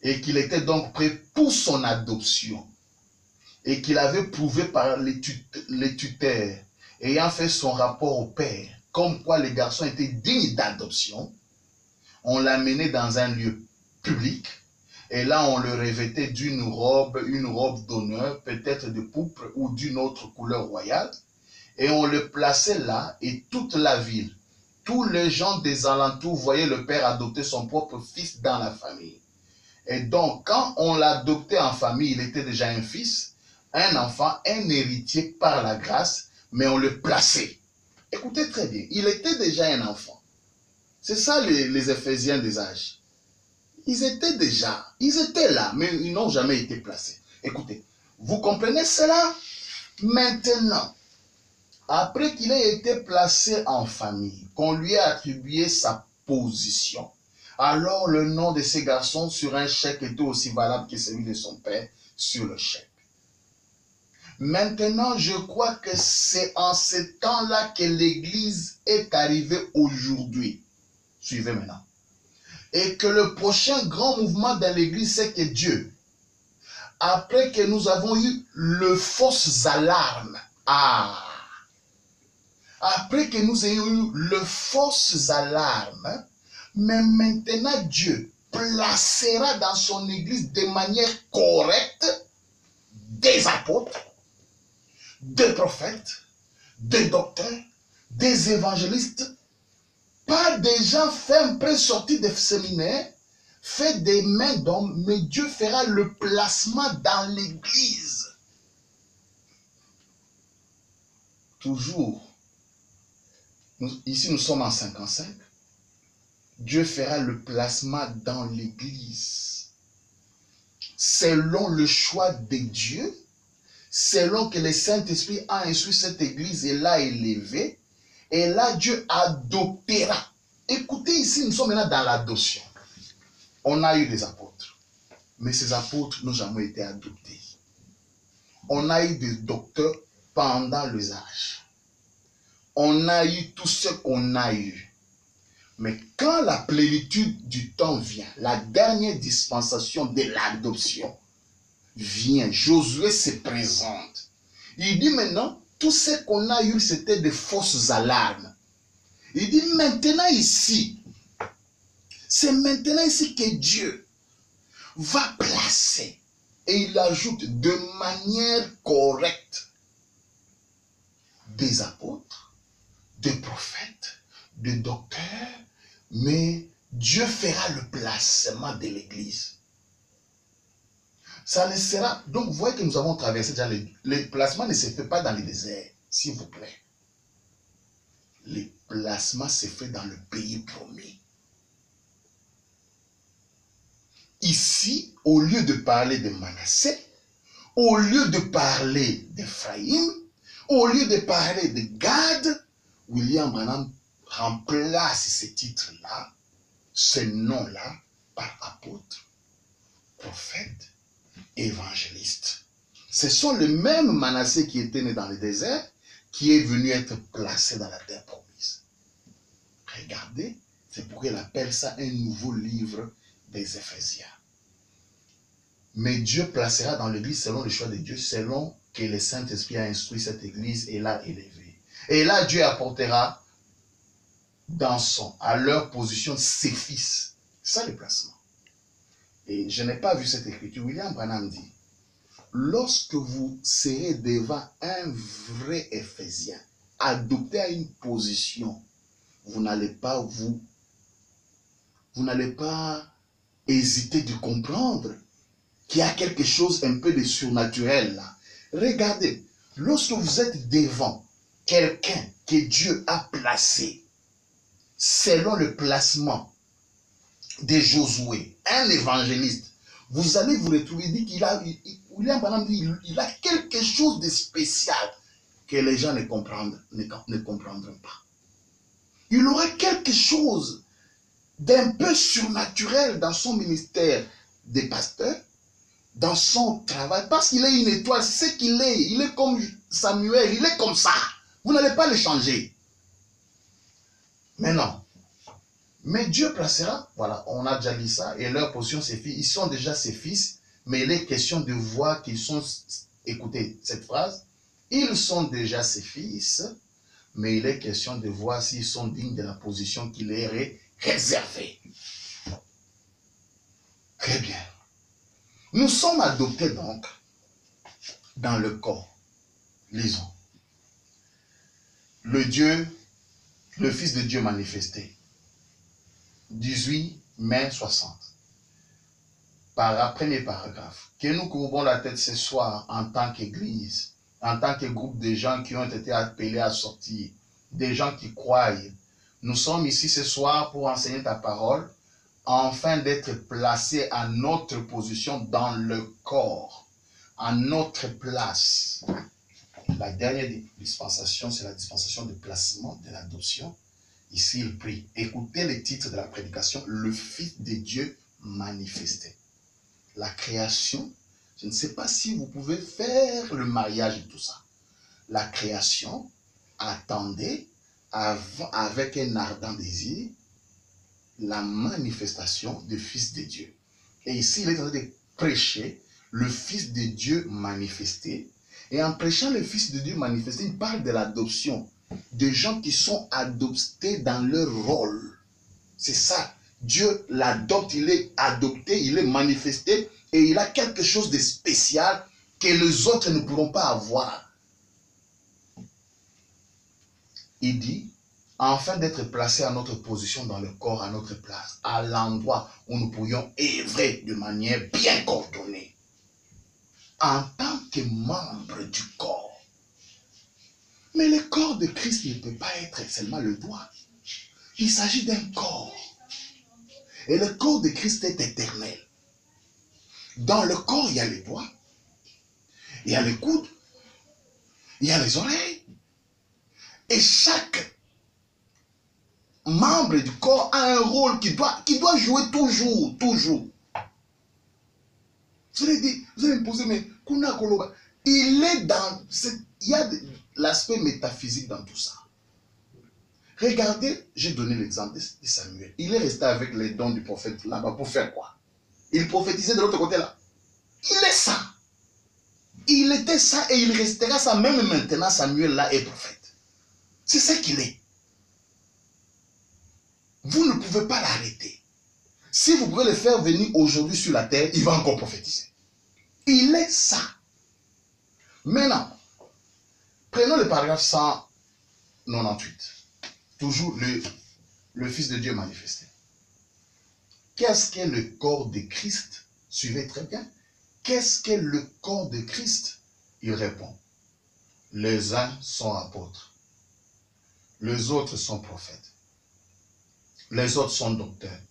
et qu'il était donc prêt pour son adoption, et qu'il avait prouvé par les tuteurs, ayant fait son rapport au père, comme quoi les garçons étaient dignes d'adoption, on l'amenait dans un lieu public, et là on le revêtait d'une robe, une robe d'honneur, peut-être de pourpre ou d'une autre couleur royale, et on le plaçait là, et toute la ville, tous les gens des alentours voyaient le père adopter son propre fils dans la famille. Et donc, quand on l'adoptait en famille, il était déjà un fils, un enfant, un héritier par la grâce, mais on le plaçait. Écoutez très bien, il était déjà un enfant. C'est ça les Éphésiens des âges. Ils étaient là, mais ils n'ont jamais été placés. Écoutez, vous comprenez cela? Maintenant, après qu'il ait été placé en famille, qu'on lui a attribué sa position, Alors le nom de ces garçons sur un chèque était aussi valable que celui de son père sur le chèque. Maintenant, je crois que c'est en ce temps-là que l'Église est arrivée aujourd'hui. Suivez maintenant. Et que le prochain grand mouvement dans l'Église, c'est que Dieu, après que nous avons eu les fausses alarmes, après que nous ayons eu les fausses alarmes, mais maintenant Dieu placera dans son Église de manière correcte des apôtres, des prophètes, des docteurs, des évangélistes, pas des gens faits un peu sortis des séminaires, faits des mains d'hommes, mais Dieu fera le placement dans l'Église. Toujours, ici nous sommes en 55, Dieu fera le placement dans l'Église. Selon le choix de Dieu, selon que le Saint-Esprit a instruit cette Église et l'a élevée, et là Dieu adoptera. Écoutez, ici nous sommes maintenant dans l'adoption. On a eu des apôtres, mais ces apôtres n'ont jamais été adoptés. On a eu des docteurs pendant les âges. On a eu tout ce qu'on a eu. Mais quand la plénitude du temps vient, la dernière dispensation de l'adoption vient, Josué se présente. Il dit maintenant, tout ce qu'on a eu, c'était des fausses alarmes. Il dit maintenant ici, c'est maintenant ici que Dieu va placer, et il ajoute de manière correcte, des apôtres, des prophètes, des docteurs, mais Dieu fera le placement de l'Église. Ça ne sera... Donc, vous voyez que nous avons traversé déjà le placement ne se fait pas dans le désert, s'il vous plaît. Le placement se fait dans le pays promis. Ici, au lieu de parler de Manassé, au lieu de parler d'Ephraïm, au lieu de parler de Gad, William Branham remplace ce titre-là, ce nom-là, par apôtre, prophète, évangéliste. Ce sont les mêmes Manassé qui étaient nés dans le désert, qui est venu être placé dans la terre promise. Regardez, c'est pourquoi il appelle ça un nouveau livre des Éphésiens. Mais Dieu placera dans l'église selon le choix de Dieu, selon que le Saint-Esprit a instruit cette église et l'a élevée. Et là, Dieu apportera à leur position ses fils. C'est ça le placement. Et je n'ai pas vu cette écriture. William Branham dit, lorsque vous serez devant un vrai Ephésien, adopté à une position, vous n'allez pas hésiter de comprendre qu'il y a quelque chose un peu de surnaturel là. Regardez, lorsque vous êtes devant quelqu'un que Dieu a placé, selon le placement de Josué, un évangéliste, vous allez vous retrouver, dit qu'il a, William Branham dit, il a quelque chose de spécial que les gens ne comprendront pas. Il aura quelque chose d'un peu surnaturel dans son ministère de pasteur, dans son travail, parce qu'il est une étoile, c'est ce qu'il est. Il est comme Samuel, il est comme ça. Vous n'allez pas le changer. Mais non. Mais Dieu placera, voilà, on a déjà dit ça, et leur position, ses fils, ils sont déjà ses fils, mais il est question de voir qu'ils sont, écoutez cette phrase, ils sont déjà ses fils, mais il est question de voir s'ils sont dignes de la position qui leur est réservée. Très bien. Nous sommes adoptés donc dans le corps. Lisons. Le Fils de Dieu manifesté. 18 mai 60. Premier paragraphe. Que nous courbons la tête ce soir en tant qu'Église, en tant que groupe de gens qui ont été appelés à sortir, des gens qui croient. Nous sommes ici ce soir pour enseigner ta parole, afin d'être placés à notre position dans le corps, à notre place. La dernière dispensation, c'est la dispensation de placement, de l'adoption. Ici, il prie. Écoutez le titre de la prédication, le Fils de Dieu manifesté. La création, je ne sais pas si vous pouvez faire le mariage et tout ça. La création attendait avec un ardent désir la manifestation du Fils de Dieu. Et ici, il est en train de prêcher le Fils de Dieu manifesté. Et en prêchant le Fils de Dieu manifesté, il parle de l'adoption. De gens qui sont adoptés dans leur rôle. C'est ça. Dieu l'adopte, il est adopté, il est manifesté et il a quelque chose de spécial que les autres ne pourront pas avoir. Il dit, afin d'être placé à notre position dans le corps, à notre place, à l'endroit où nous pourrions œuvrer de manière bien coordonnée, en tant que membre du corps. Mais le corps de Christ ne peut pas être seulement le doigt. Il s'agit d'un corps. Et le corps de Christ est éternel. Dans le corps, il y a les doigts, il y a les coudes, il y a les oreilles. Et chaque membre du corps a un rôle qui doit jouer toujours. Vous allez me poser, mais Kuna Koloba, il y a l'aspect métaphysique dans tout ça. Regardez, j'ai donné l'exemple de Samuel. Il est resté avec les dons du prophète là-bas pour faire quoi? Il prophétisait de l'autre côté là. Il est ça. Il était ça et il restera ça. Même maintenant, Samuel là est prophète. C'est ce qu'il est. Vous ne pouvez pas l'arrêter. Si vous pouvez le faire venir aujourd'hui sur la terre, il va encore prophétiser. Il est ça. Maintenant, prenons le paragraphe 198. Toujours le Fils de Dieu manifesté. Qu'est-ce qu'est le corps de Christ? Suivez très bien. Qu'est-ce qu'est le corps de Christ? Il répond. Les uns sont apôtres. Les autres sont prophètes. Les autres sont docteurs.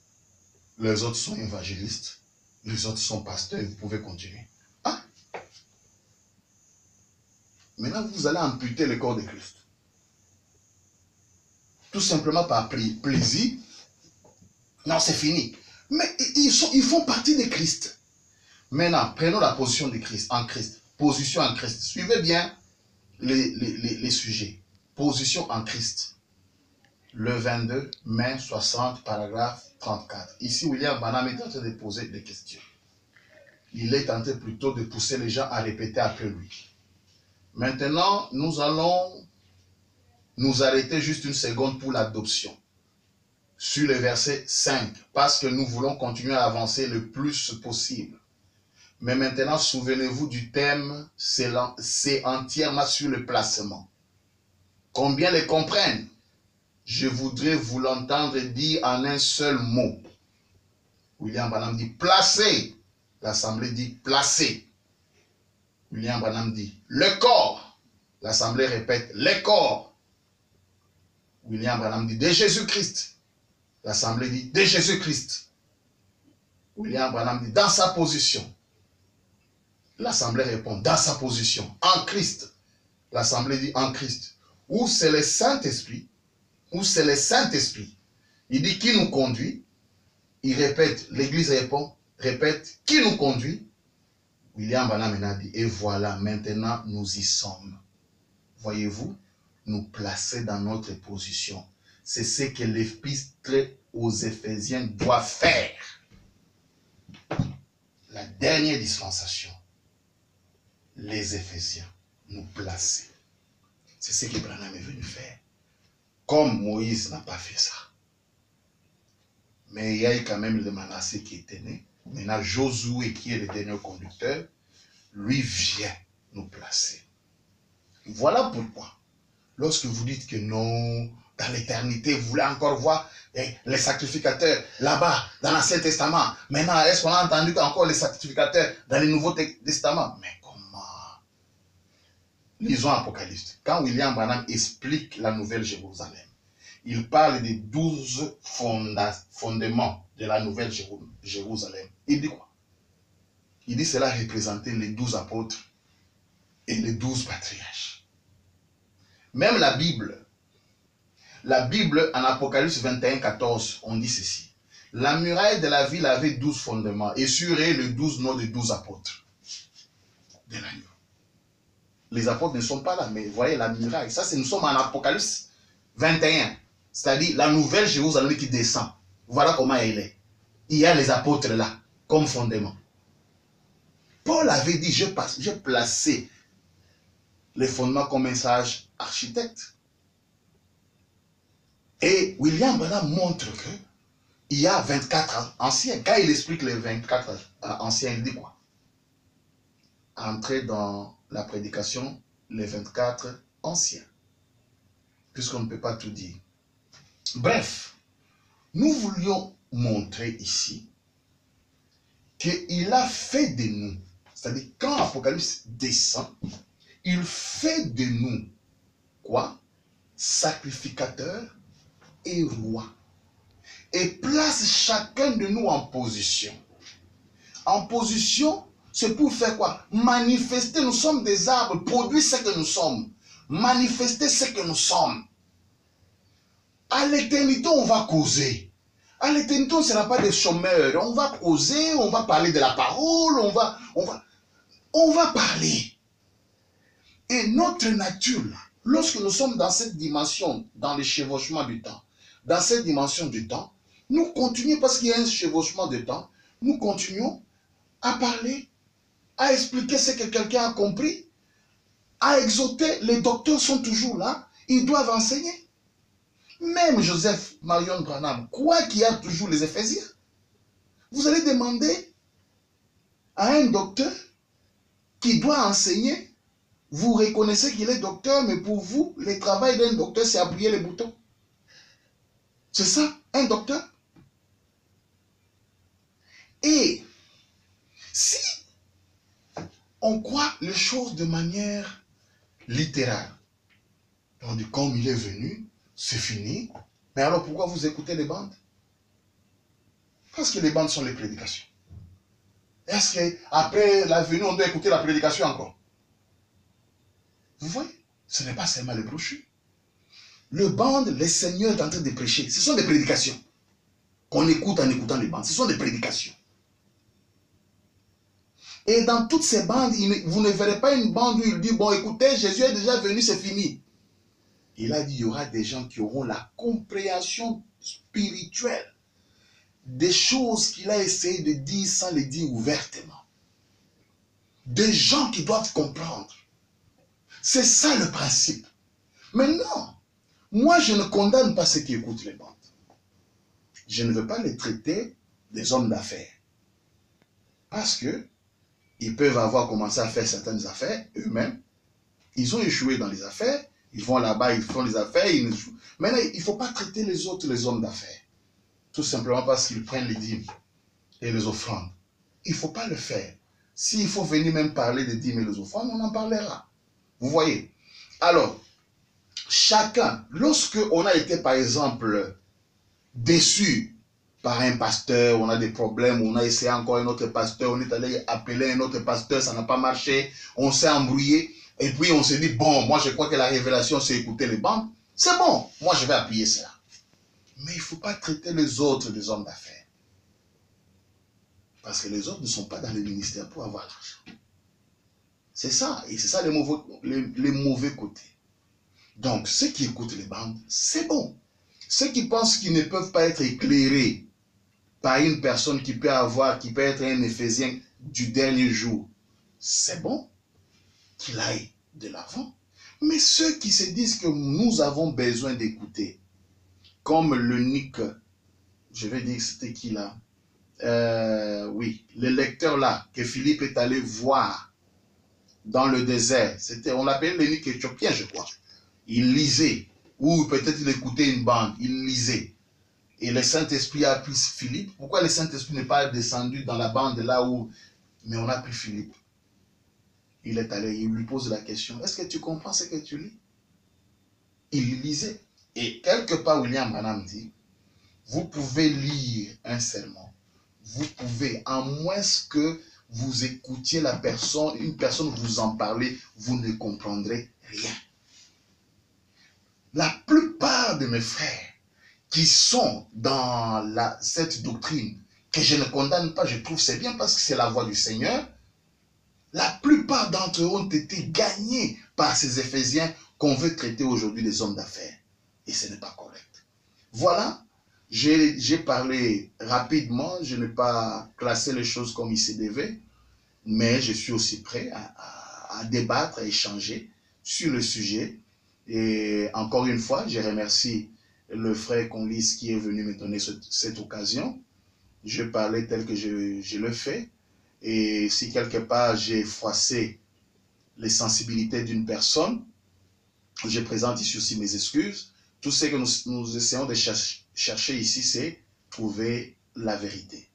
Les autres sont évangélistes. Les autres sont pasteurs. Vous pouvez continuer. Ah? Maintenant, vous allez amputer le corps de Christ. Tout simplement par plaisir. Non, c'est fini. Mais ils font partie de Christ. Maintenant, prenons la position de Christ, en Christ. Position en Christ. Suivez bien les sujets. Position en Christ. Le 22 mai 60, paragraphe 34. Ici, William Branham est en train de poser des questions. Il est en train plutôt de pousser les gens à répéter après lui. Maintenant, nous allons nous arrêter juste une seconde pour l'adoption. Sur le verset 5, parce que nous voulons continuer à avancer le plus possible. Mais maintenant, souvenez-vous du thème, c'est entièrement sur le placement. Combien les comprennent? Je voudrais vous l'entendre dire en un seul mot. William Branham dit placer. L'assemblée dit placer. William Branham dit le corps. L'assemblée répète le corps. William Branham dit de Jésus-Christ. L'assemblée dit de Jésus-Christ. William Branham dit dans sa position. L'assemblée répond dans sa position. En Christ. L'assemblée dit en Christ. Ou c'est le Saint-Esprit. Ou c'est le Saint-Esprit. Il dit qui nous conduit. Il répète, l'église répète, qui nous conduit. William Branham a dit, et voilà, maintenant nous y sommes. Voyez-vous, nous placer dans notre position. C'est ce que l'épître aux Éphésiens doit faire. La dernière dispensation, les Éphésiens, nous placer. C'est ce que Branham est venu faire. Comme Moïse n'a pas fait ça. Mais il y a eu quand même le Manassé qui était né. Maintenant, Josué, qui est le dernier conducteur, lui vient nous placer. Voilà pourquoi, lorsque vous dites que non, dans l'éternité, vous voulez encore voir les sacrificateurs là-bas, dans l'Ancien Testament. Maintenant, est-ce qu'on a entendu encore les sacrificateurs dans le Nouveau Testament? Mais comment? Lisons Apocalypse. Quand William Branham explique la Nouvelle Jérusalem, il parle des 12 fondements de la Nouvelle Jérusalem. Il dit quoi? Il dit cela représentait les 12 apôtres et les 12 patriarches. Même la Bible La Bible, en Apocalypse 21, 14, on dit ceci. La muraille de la ville avait 12 fondements, et sur elle, les 12 noms des 12 apôtres de l'agneau. Les apôtres ne sont pas là, mais vous voyez la muraille. Ça, nous sommes en Apocalypse 21. C'est-à-dire la nouvelle Jérusalem qui descend. Voilà comment elle est. Il y a les apôtres là, comme fondement. Paul avait dit, j'ai placé les fondements comme un sage architecte. Et William Branham montre que il y a 24 anciens. Quand il explique les 24 anciens, il dit quoi? Entrer dans la prédication, les 24 anciens. Puisqu'on ne peut pas tout dire. Bref, nous voulions montrer ici qu'il a fait de nous, c'est-à-dire quand l'Apocalypse descend, il fait de nous, quoi? Sacrificateurs et rois. Et place chacun de nous en position. En position, c'est pour faire quoi? Manifester, nous sommes des arbres, produire ce que nous sommes. Manifester ce que nous sommes. À l'éternité, on va causer. À l'éternité, on ne sera pas des chômeurs. On va causer, on va parler de la parole, on va parler. Et notre nature, lorsque nous sommes dans cette dimension, dans le chevauchement du temps, dans cette dimension du temps, nous continuons, parce qu'il y a un chevauchement de temps, nous continuons à parler, à expliquer ce que quelqu'un a compris, à exhorter. Les docteurs sont toujours là, ils doivent enseigner. Même Joseph Marion Branham, quoi qu'il y a toujours les Éphésiens, vous allez demander à un docteur qui doit enseigner, vous reconnaissez qu'il est docteur, mais pour vous, le travail d'un docteur, c'est appuyer les boutons. C'est ça, un docteur. Et si on croit les choses de manière littérale, on dit comme il est venu, c'est fini. Mais alors pourquoi vous écoutez les bandes? Parce que les bandes sont les prédications. Est-ce qu'après la venue, on doit écouter la prédication encore? Vous voyez, ce n'est pas seulement les brochures. Le bande, le Seigneur est en train de prêcher. Ce sont des prédications qu'on écoute en écoutant les bandes. Ce sont des prédications. Et dans toutes ces bandes, vous ne verrez pas une bande où il dit, bon, écoutez, Jésus est déjà venu, c'est fini. Il a dit, il y aura des gens qui auront la compréhension spirituelle des choses qu'il a essayé de dire sans les dire ouvertement. Des gens qui doivent comprendre. C'est ça le principe. Mais non, moi je ne condamne pas ceux qui écoutent les bandes. Je ne veux pas les traiter des hommes d'affaires. Parce que ils peuvent avoir commencé à faire certaines affaires eux-mêmes. Ils ont échoué dans les affaires. Ils vont là-bas, ils font les affaires. Maintenant, il ne faut pas traiter les autres les hommes d'affaires. Tout simplement parce qu'ils prennent les dîmes et les offrandes. Il ne faut pas le faire. S'il faut venir même parler des dîmes et les offrandes, on en parlera. Vous voyez? Alors, chacun, lorsque on a été par exemple déçu par un pasteur, on a des problèmes, on a essayé encore un autre pasteur, on est allé appeler un autre pasteur, ça n'a pas marché, on s'est embrouillé, et puis on s'est dit, bon, moi je crois que la révélation c'est écouter les bandes, c'est bon, moi je vais appuyer cela. Mais il ne faut pas traiter les autres des hommes d'affaires. Parce que les autres ne sont pas dans le ministère pour avoir l'argent. C'est ça, et c'est ça les mauvais côtés. Donc, ceux qui écoutent les bandes, c'est bon. Ceux qui pensent qu'ils ne peuvent pas être éclairés par une personne qui peut être un Éphésien du dernier jour, c'est bon qu'il aille de l'avant. Mais ceux qui se disent que nous avons besoin d'écouter, comme le Nick, je vais dire c'était qui là? Oui, le lecteur là, que Philippe est allé voir dans le désert, on l'appelait le Nick éthiopien, je crois. Il lisait, ou peut-être il écoutait une bande, il lisait. Et le Saint-Esprit a pris Philippe. Pourquoi le Saint-Esprit n'est pas descendu dans la bande là où... Mais on a pris Philippe. Il est allé, il lui pose la question, est-ce que tu comprends ce que tu lis? Il lisait. Et quelque part, William Branham dit, vous pouvez lire un sermon. Vous pouvez, à moins que vous écoutiez la personne, une personne vous en parler, vous ne comprendrez rien. La plupart de mes frères qui sont dans cette doctrine, que je ne condamne pas, je trouve c'est bien parce que c'est la voie du Seigneur, la plupart d'entre eux ont été gagnés par ces Éphésiens qu'on veut traiter aujourd'hui des hommes d'affaires. Et ce n'est pas correct. Voilà, j'ai parlé rapidement, je n'ai pas classé les choses comme il se devait, mais je suis aussi prêt à débattre, à échanger sur le sujet. Et encore une fois, je remercie le frère Conlis qui est venu me donner cette occasion. Je parlais tel que je le fais. Et si quelque part j'ai froissé les sensibilités d'une personne, je présente ici aussi mes excuses. Tout ce que nous essayons de chercher ici, c'est trouver la vérité.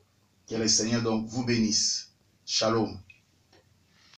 Que le Seigneur donc vous bénisse. Shalom.